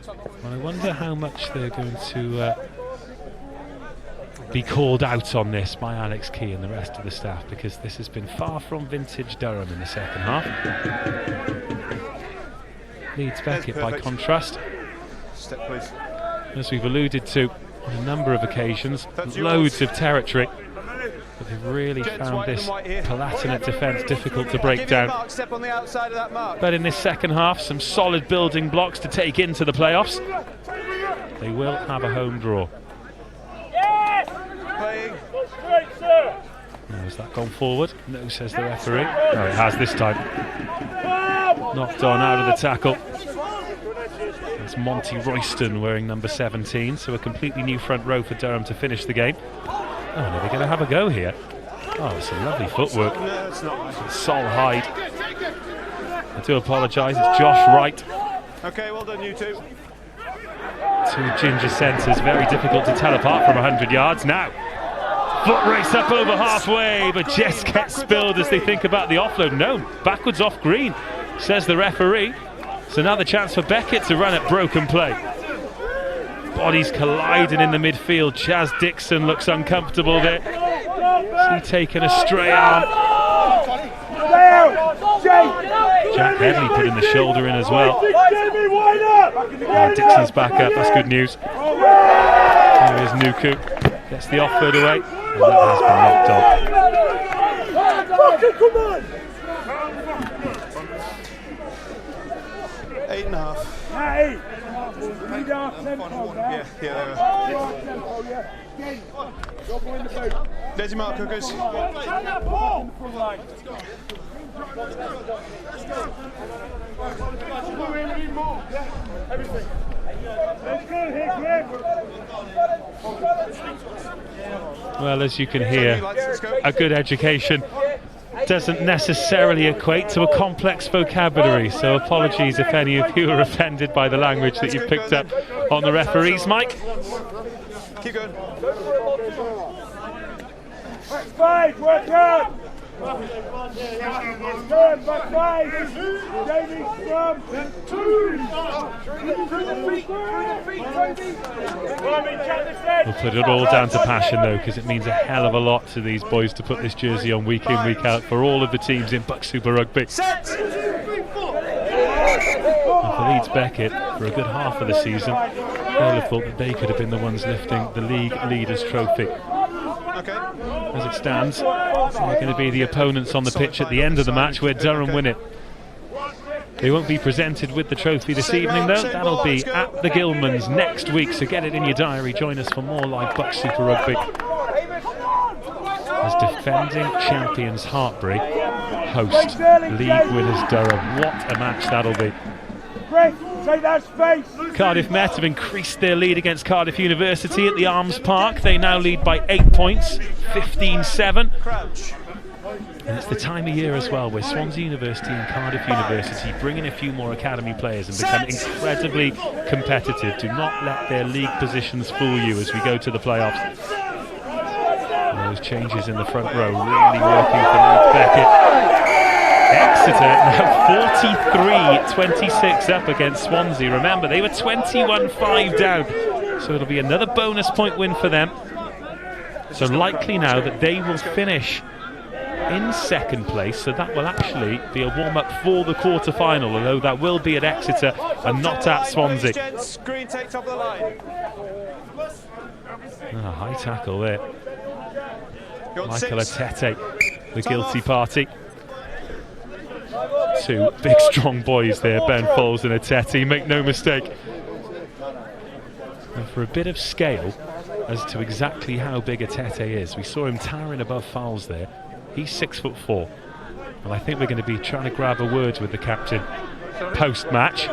S1: Well, I wonder how much they're going to be called out on this by Alex Key and the rest of the staff, because this has been far from vintage Durham in the second half. Leeds Beckett by contrast.
S5: Step, please.
S1: As we've alluded to on a number of occasions, loads of territory. But they've really found this Palatinate defence difficult to break down.
S5: Step on the outside of that mark.
S1: But in this second half, some solid building blocks to take into the playoffs. They will have a home draw.
S5: Playing.
S1: Now, has that gone forward? No, says the referee. No, it has this time. Knocked on out of the tackle. It's Monty Royston wearing number 17, so a completely new front row for Durham to finish the game. Oh, no, they're going to have a go here. Oh, it's a lovely footwork.
S5: No, it's not.
S1: It's Sol Hyde. I do apologise, it's Josh Wright.
S5: Okay, well done, you two.
S1: Two ginger centres, very difficult to tell apart from 100 yards. Now, foot race up over halfway, but just gets spilled as they think about the offload. No, backwards off green, says the referee. So now the chance for Beckett to run at broken play. Bodies colliding in the midfield. Chaz Dixon looks uncomfortable there. Is he taking a stray arm? Jack Headley putting the shoulder in as well. Oh, Dixon's back up, that's good news. There is Nuku. Gets the offload away. And that has been knocked on.
S5: 8.5.
S6: Hey.
S5: Yeah. There's your mark, Cookers.
S1: Well, as you can hear, a good education doesn't necessarily equate to a complex vocabulary, so apologies if any of you are offended by the language that you've picked up on the referee's mic.
S5: Keep going.
S6: Back five, work out. Good, back five. Jamie, scrum.
S1: We'll put it all down to passion though, because it means a hell of a lot to these boys to put this jersey on week in, week out for all of the teams in BUCS Super Rugby. And for Leeds Beckett, for a good half of the season, they'll have thought that they could have been the ones lifting the League Leaders Trophy. As it stands, they're going to be the opponents on the pitch at the end of the match where Durham win it. They won't be presented with the trophy this evening though. That'll be at the Gilmans next week, so get it in your diary. Join us for more live BUCS Super Rugby. As defending champions Hartbury host league winners Durham. What a match that'll be.
S6: Take that space.
S1: Cardiff Met have increased their lead against Cardiff University at the Arms Park. They now lead by 8 points, 15-7. And it's the time of year as well where Swansea University and Cardiff University bring in a few more academy players and become incredibly competitive. Do not let their league positions fool you as we go to the playoffs. And those changes in the front row really working for Leeds Beckett. Exeter now 43-26 up against Swansea. Remember, they were 21-5 down, so it'll be another bonus point win for them. So likely now that they will finish in second place, so that will actually be a warm-up for the quarter-final, although that will be at Exeter and not at Swansea.
S5: Green take top of the line.
S1: High tackle there. Michael Atete, the guilty party. Two big strong boys there, Ben Foles and Atete, make no mistake. And for a bit of scale as to exactly how big Atete is, we saw him towering above Fowles there. He's 6'4", and I think we're going to be trying to grab a word with the captain post-match.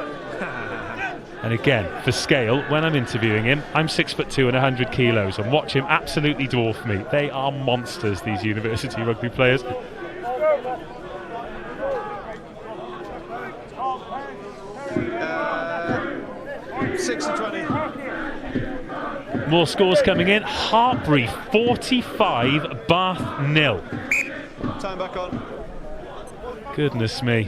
S1: And again, for scale, when I'm interviewing him, I'm 6'2" and 100 kilos, and watch him absolutely dwarf me. They are monsters, these university rugby players.
S5: 6-20.
S1: More scores coming in. Hartbury 45, Bath 0.
S5: Time back on.
S1: Goodness me.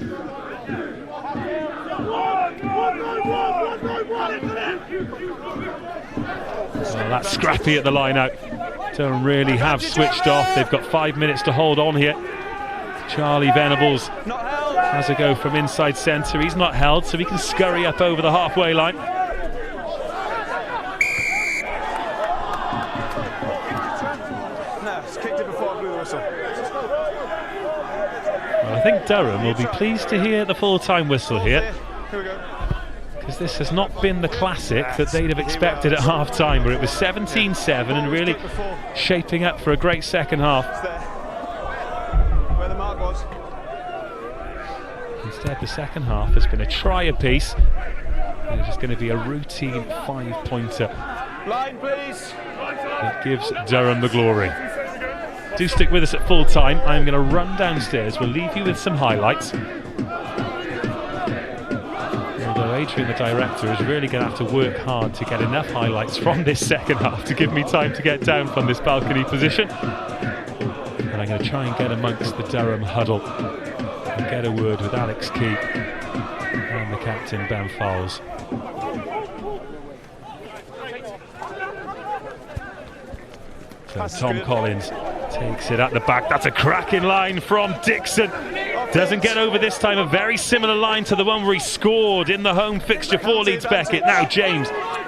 S1: Well, that's scrappy at the line out. Don't really have switched off. They've got 5 minutes to hold on here. Charlie Venables has a go from inside centre. He's not held, so he can scurry up over the halfway line.
S5: No, it's kicked it before I blew the whistle.
S1: Well, I think Durham will be pleased to hear the full-time whistle here,
S5: Here we go.
S1: because this has not been the classic that they'd have expected at half-time, where it was 17-7 and really shaping up for a great second half.
S5: It's there. Where the mark was.
S1: Instead, the second half has been a try apiece, and it's going to be a routine 5-pointer
S5: Line, please.
S1: that gives Durham the glory. Do stick with us at full time. I'm going to run downstairs. We'll leave you with some highlights. Although Adrian, the director, is really going to have to work hard to get enough highlights from this second half to give me time to get down from this balcony position. And I'm going to try and get amongst the Durham huddle and get a word with Alex Key and the captain, Ben Fowles. So Tom Collins takes it at the back. That's a cracking line from Dixon. Doesn't get over this time. A very similar line to the one where he scored in the home fixture for Leeds Beckett. Now James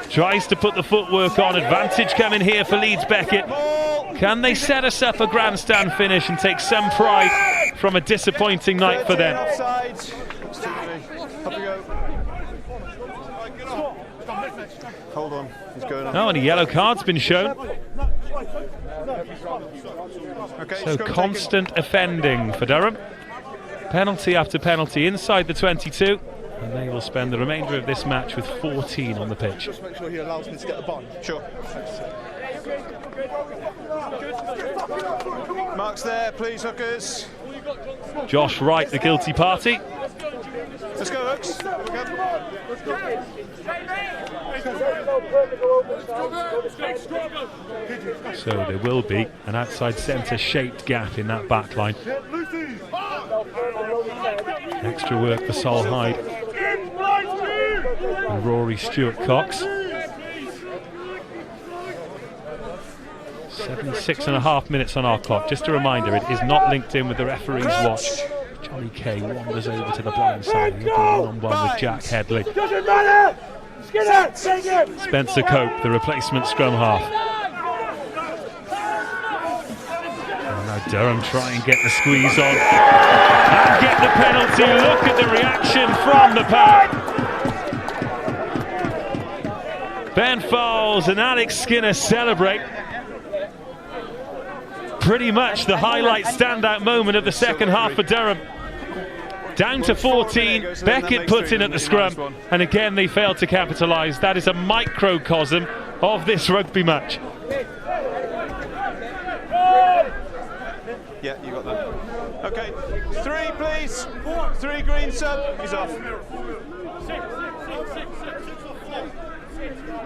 S1: tries to put the footwork on. Advantage coming here for Leeds Beckett. Can they set us up a grandstand finish and take some pride from a disappointing night for them?
S5: Offside. Up we go. Hold on, he's going on.
S1: Oh, and a yellow card's been shown.
S5: Okay,
S1: So constant offending for Durham. Penalty after penalty inside the 22. And they will spend the remainder of this match with 14 on the pitch.
S7: Just make sure he allows me to get the bond.
S5: Sure. Marks there, please, hookers.
S1: Josh Wright, the guilty party.
S5: Let's go, hooks.
S1: So there will be an outside centre shaped gap in that back line. Extra work for Sol Hyde and Rory Stewart-Cox. 76.5 minutes on our clock. Just a reminder, it is not linked in with the referee's watch. Johnny Kay wanders over to the blind side. He'll be one-on-one with Jack Headley.
S6: Doesn't matter! Skinner, take him!
S1: Spencer Cope, the replacement scrum half. And now Durham try and get the squeeze on and get the penalty. Look at the reaction from the pack. Ben Fowles and Alex Skinner celebrate. Pretty much the highlight standout moment of the second half for Durham. Down to 14, Beckett puts in at the scrum, and again they failed to capitalise. That is a microcosm of this rugby match.
S5: Yeah, you got that. Okay, 3 please. 3 green sub. He's off.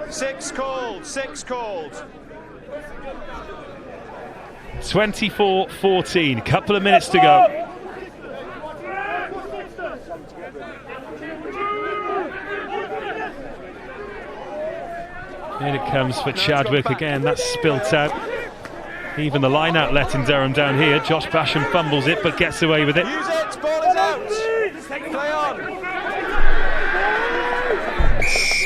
S5: 6 called. 6 called.
S1: 24-14, couple of minutes to go. Here it comes for Chadwick again. That's spilt out. Even the line out letting Durham down here. Josh Basham fumbles it but gets away with it.
S5: Use it. Ball is out. Play on.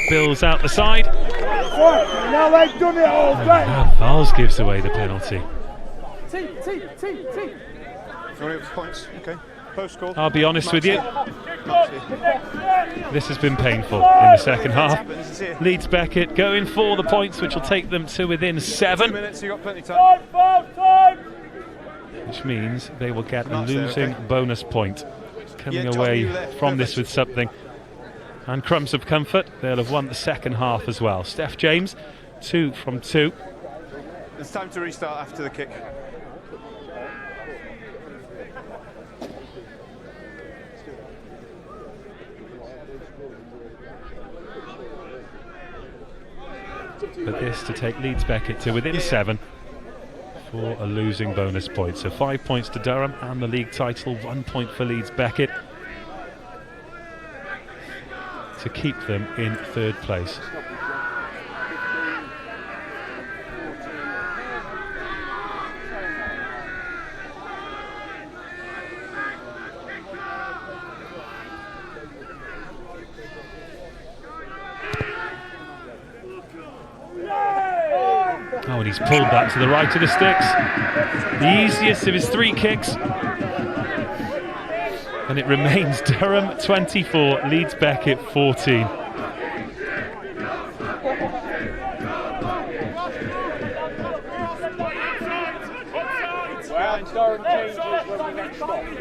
S1: Spills out the side.
S6: Now they've done it all day.
S1: Fowles gives away the penalty.
S5: Only points. Okay. Post call.
S1: I'll be honest with you, this has been painful in the second half. Leeds Beckett going for the points, which will take them to within 7.
S5: 2 minutes, you got plenty of time.
S1: Which means they will get a losing bonus point, coming away from this with something. And crumbs of comfort, they'll have won the second half as well. Steph James, 2 from 2.
S5: It's time to restart after the kick.
S1: But this to take Leeds Beckett to within 7 for a losing bonus point. So 5 points to Durham and the league title, 1 point for Leeds Beckett to keep them in 3rd place. Oh, and he's pulled that to the right of the sticks. The easiest of his 3 kicks. And it remains Durham 24, Leeds Beckett 14.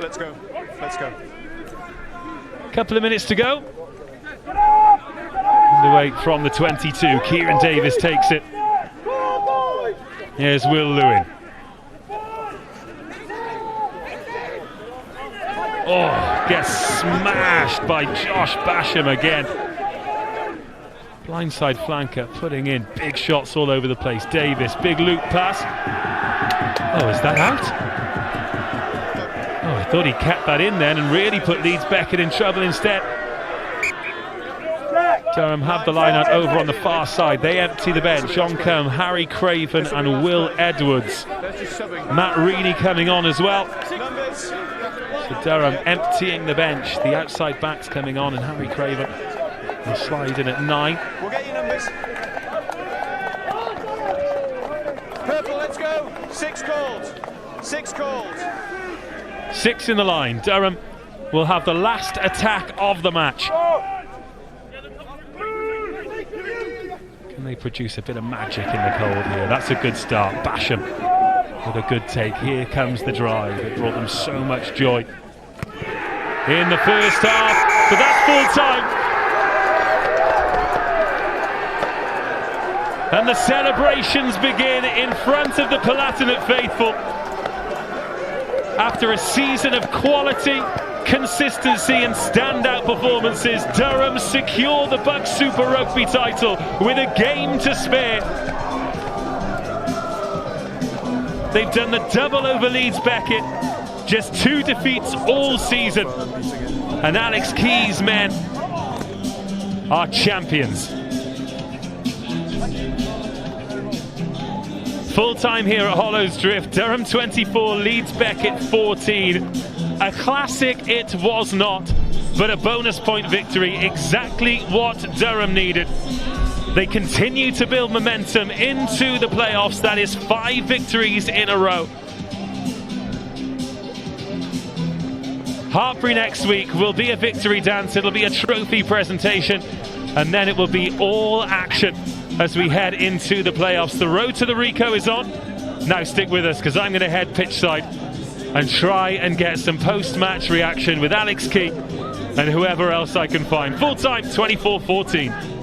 S5: Let's go. Let's go.
S1: Couple of minutes to go. Underway from the 22. Kieran Davis takes it. Here's Will Lewin. Oh, gets smashed by Josh Basham again. Blindside flanker putting in big shots all over the place. Davis, big loop pass. Oh, is that out? Oh, I thought he kept that in then and really put Leeds Beckett in trouble instead. Durham have the line out over on the far side. They empty the bench. John Combe, Harry Craven and Will Edwards. Matt Reedy coming on as well. So Durham emptying the bench. The outside backs coming on and Harry Craven will slide in at 9.
S5: We'll get your numbers. Purple, let's go. 6 called. 6 called.
S1: 6 in the line. Durham will have the last attack of the match. Can they produce a bit of magic in the cold here? That's a good start. Basham with a good take. Here comes the drive. It brought them so much joy in the first half, but that's full time. And the celebrations begin in front of the Palatinate faithful. After a season of quality, consistency and standout performances, Durham secure the BUCS Super Rugby title with a game to spare. They've done the double over Leeds Beckett, just 2 defeats all season, and Alex Key's men are champions. Full time here at Hollows Drift, Durham 24, Leeds Beckett 14. A classic it was not, but a bonus point victory, exactly what Durham needed. They continue to build momentum into the playoffs. That is 5 victories in a row. Hartpury next week will be a victory dance. It'll be a trophy presentation, and then it will be all action as we head into the playoffs. The road to the Rico is on. Now stick with us, because I'm going to head pitchside and try and get some post-match reaction with Alex Key and whoever else I can find. Full time, 24-14.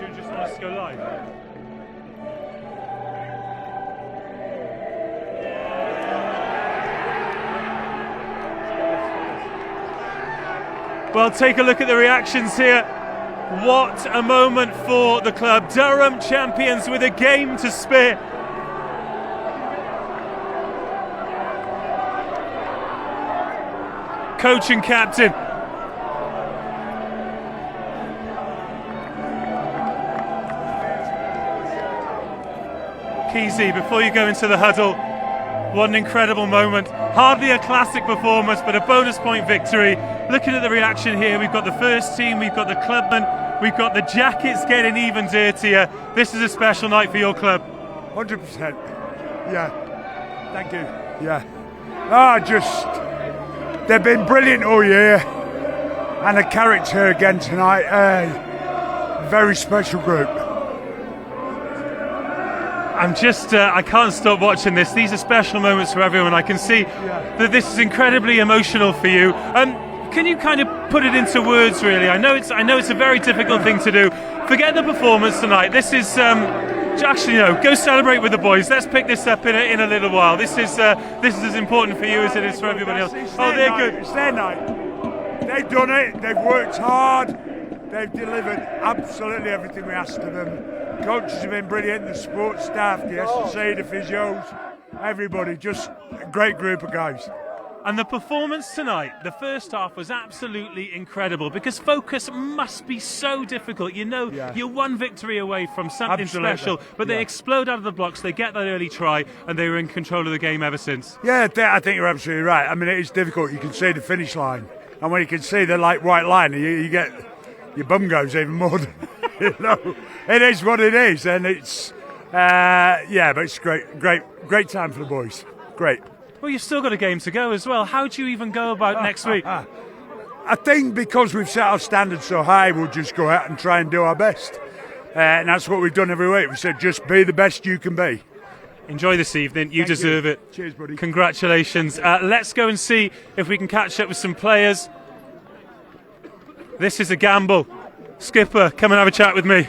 S1: you just want us to go live? Well, take a look at the reactions here. What a moment for the club. Durham champions with a game to spare. Coach and captain. Keezy, before you go into the huddle, what an incredible moment. Hardly a classic performance, but a bonus point victory. Looking at the reaction here, we've got the first team, we've got the clubmen, we've got the jackets getting even dirtier. This is a special night for your club.
S3: 100%. Yeah. Thank you. Yeah. They've been brilliant all year. And the character again tonight. Very special group.
S1: I can't stop watching this. These are special moments for everyone. I can see that this is incredibly emotional for you. Can you kind of put it into words, really? I know it's a very difficult thing to do. Forget the performance tonight. This is actually, go celebrate with the boys. Let's pick this up in a little while. This is as important for you as it is for everybody else. Oh, they're good.
S3: It's their night. They've done it. They've worked hard. They've delivered absolutely everything we asked of them. Coaches have been brilliant. The sports staff, the S&C, the physios, everybody. Just a great group of guys.
S1: And the performance tonight, the first half was absolutely incredible because focus must be so difficult. You're one victory away from something special, but they explode out of the blocks, they get that early try, and they were in control of the game ever since.
S3: Yeah, I think you're absolutely right. I mean, it is difficult. You can see the finish line, and when you can see the white line, you get your bum goes even more than, It is what it is, and it's but it's great time for the boys. Great.
S1: Well, you've still got a game to go as well. How do you even go about next week?
S3: I think because we've set our standards so high, we'll just go out and try and do our best. And that's what we've done every week. We said, just be the best you can be.
S1: Enjoy this evening. You deserve it.
S3: Cheers, buddy.
S1: Congratulations. Let's go and see if we can catch up with some players. This is a gamble. Skipper, come and have a chat with me.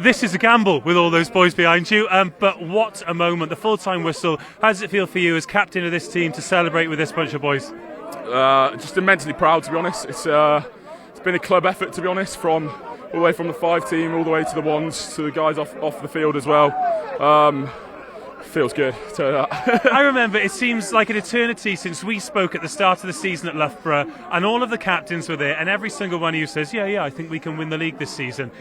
S1: This is a gamble with all those boys behind you, but what a moment, the full-time whistle. How does it feel for you as captain of this team to celebrate with this bunch of boys?
S7: Just immensely proud, to be honest. It's been a club effort, to be honest, all the way from the 5 team all the way to the ones, to the guys off the field as well. Feels good.
S1: I remember it seems like an eternity since we spoke at the start of the season at Loughborough, and all of the captains were there, and every single one of you says, yeah, I think we can win the league this season.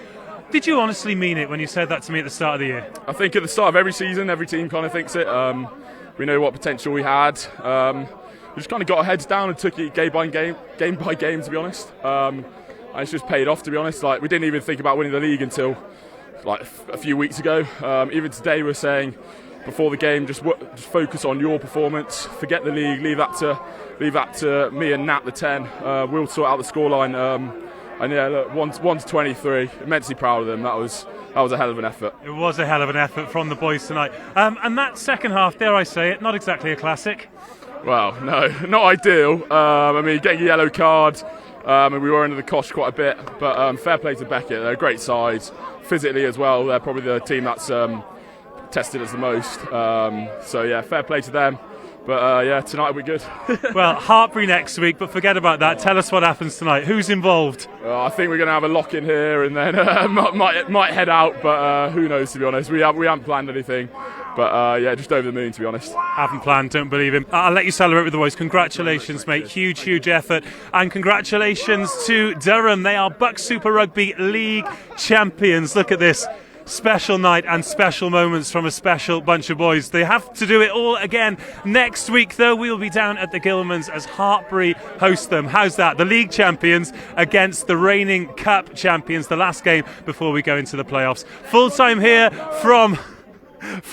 S1: Did you honestly mean it when you said that to me at the start of the year?
S7: I think at the start of every season, every team kind of thinks it. We know what potential we had. We just kind of got our heads down and took it game by game, to be honest. And it's just paid off, to be honest. Like, we didn't even think about winning the league until like a few weeks ago. Even today, we're saying before the game, just focus on your performance. Forget the league. Leave that to me and Nat, the 10. We'll sort out the scoreline. And yeah, look, 1-23. Immensely proud of them. That was a hell of an effort.
S1: It was a hell of an effort from the boys tonight. And that second half, dare I say it, not exactly a classic.
S7: Well, no, not ideal. I mean, getting a yellow card, and we were under the cosh quite a bit. But fair play to Beckett. They're a great side. Physically as well, they're probably the team that's tested us the most. So yeah, fair play to them. But tonight will be good.
S1: Well, Hartbury next week, but forget about that. Tell us what happens tonight. Who's involved?
S7: I think we're going to have a lock in here and then might head out, but who knows, to be honest. We haven't planned anything. But just over the moon, to be honest.
S1: Haven't planned, don't believe him. I'll let you celebrate with the boys. Congratulations, mate. Huge effort. And congratulations to Durham. They are BUCS Super Rugby League champions. Look at this. Special night and special moments from a special bunch of boys. They have to do it all again next week, though. We'll be down at the Gilmans as Hartbury host them. How's that? The league champions against the reigning cup champions, the last game before we go into the playoffs. Full time here from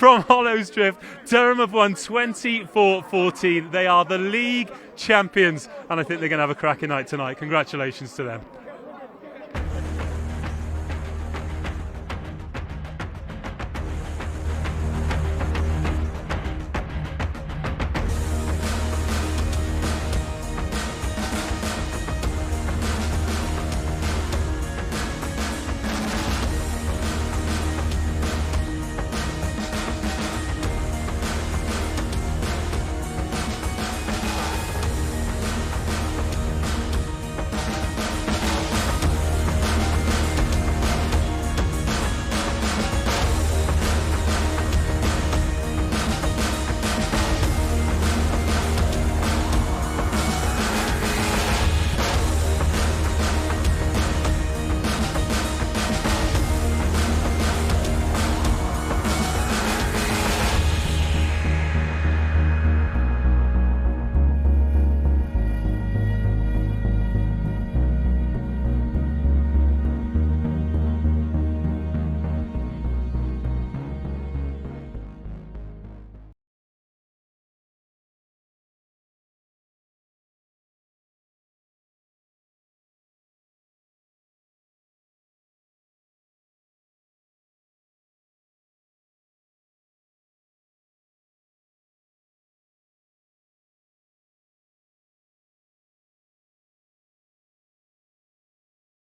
S1: Hollows Drift. Durham have won 24-14. They are the league champions, and I think they're going to have a cracking night tonight. Congratulations to them.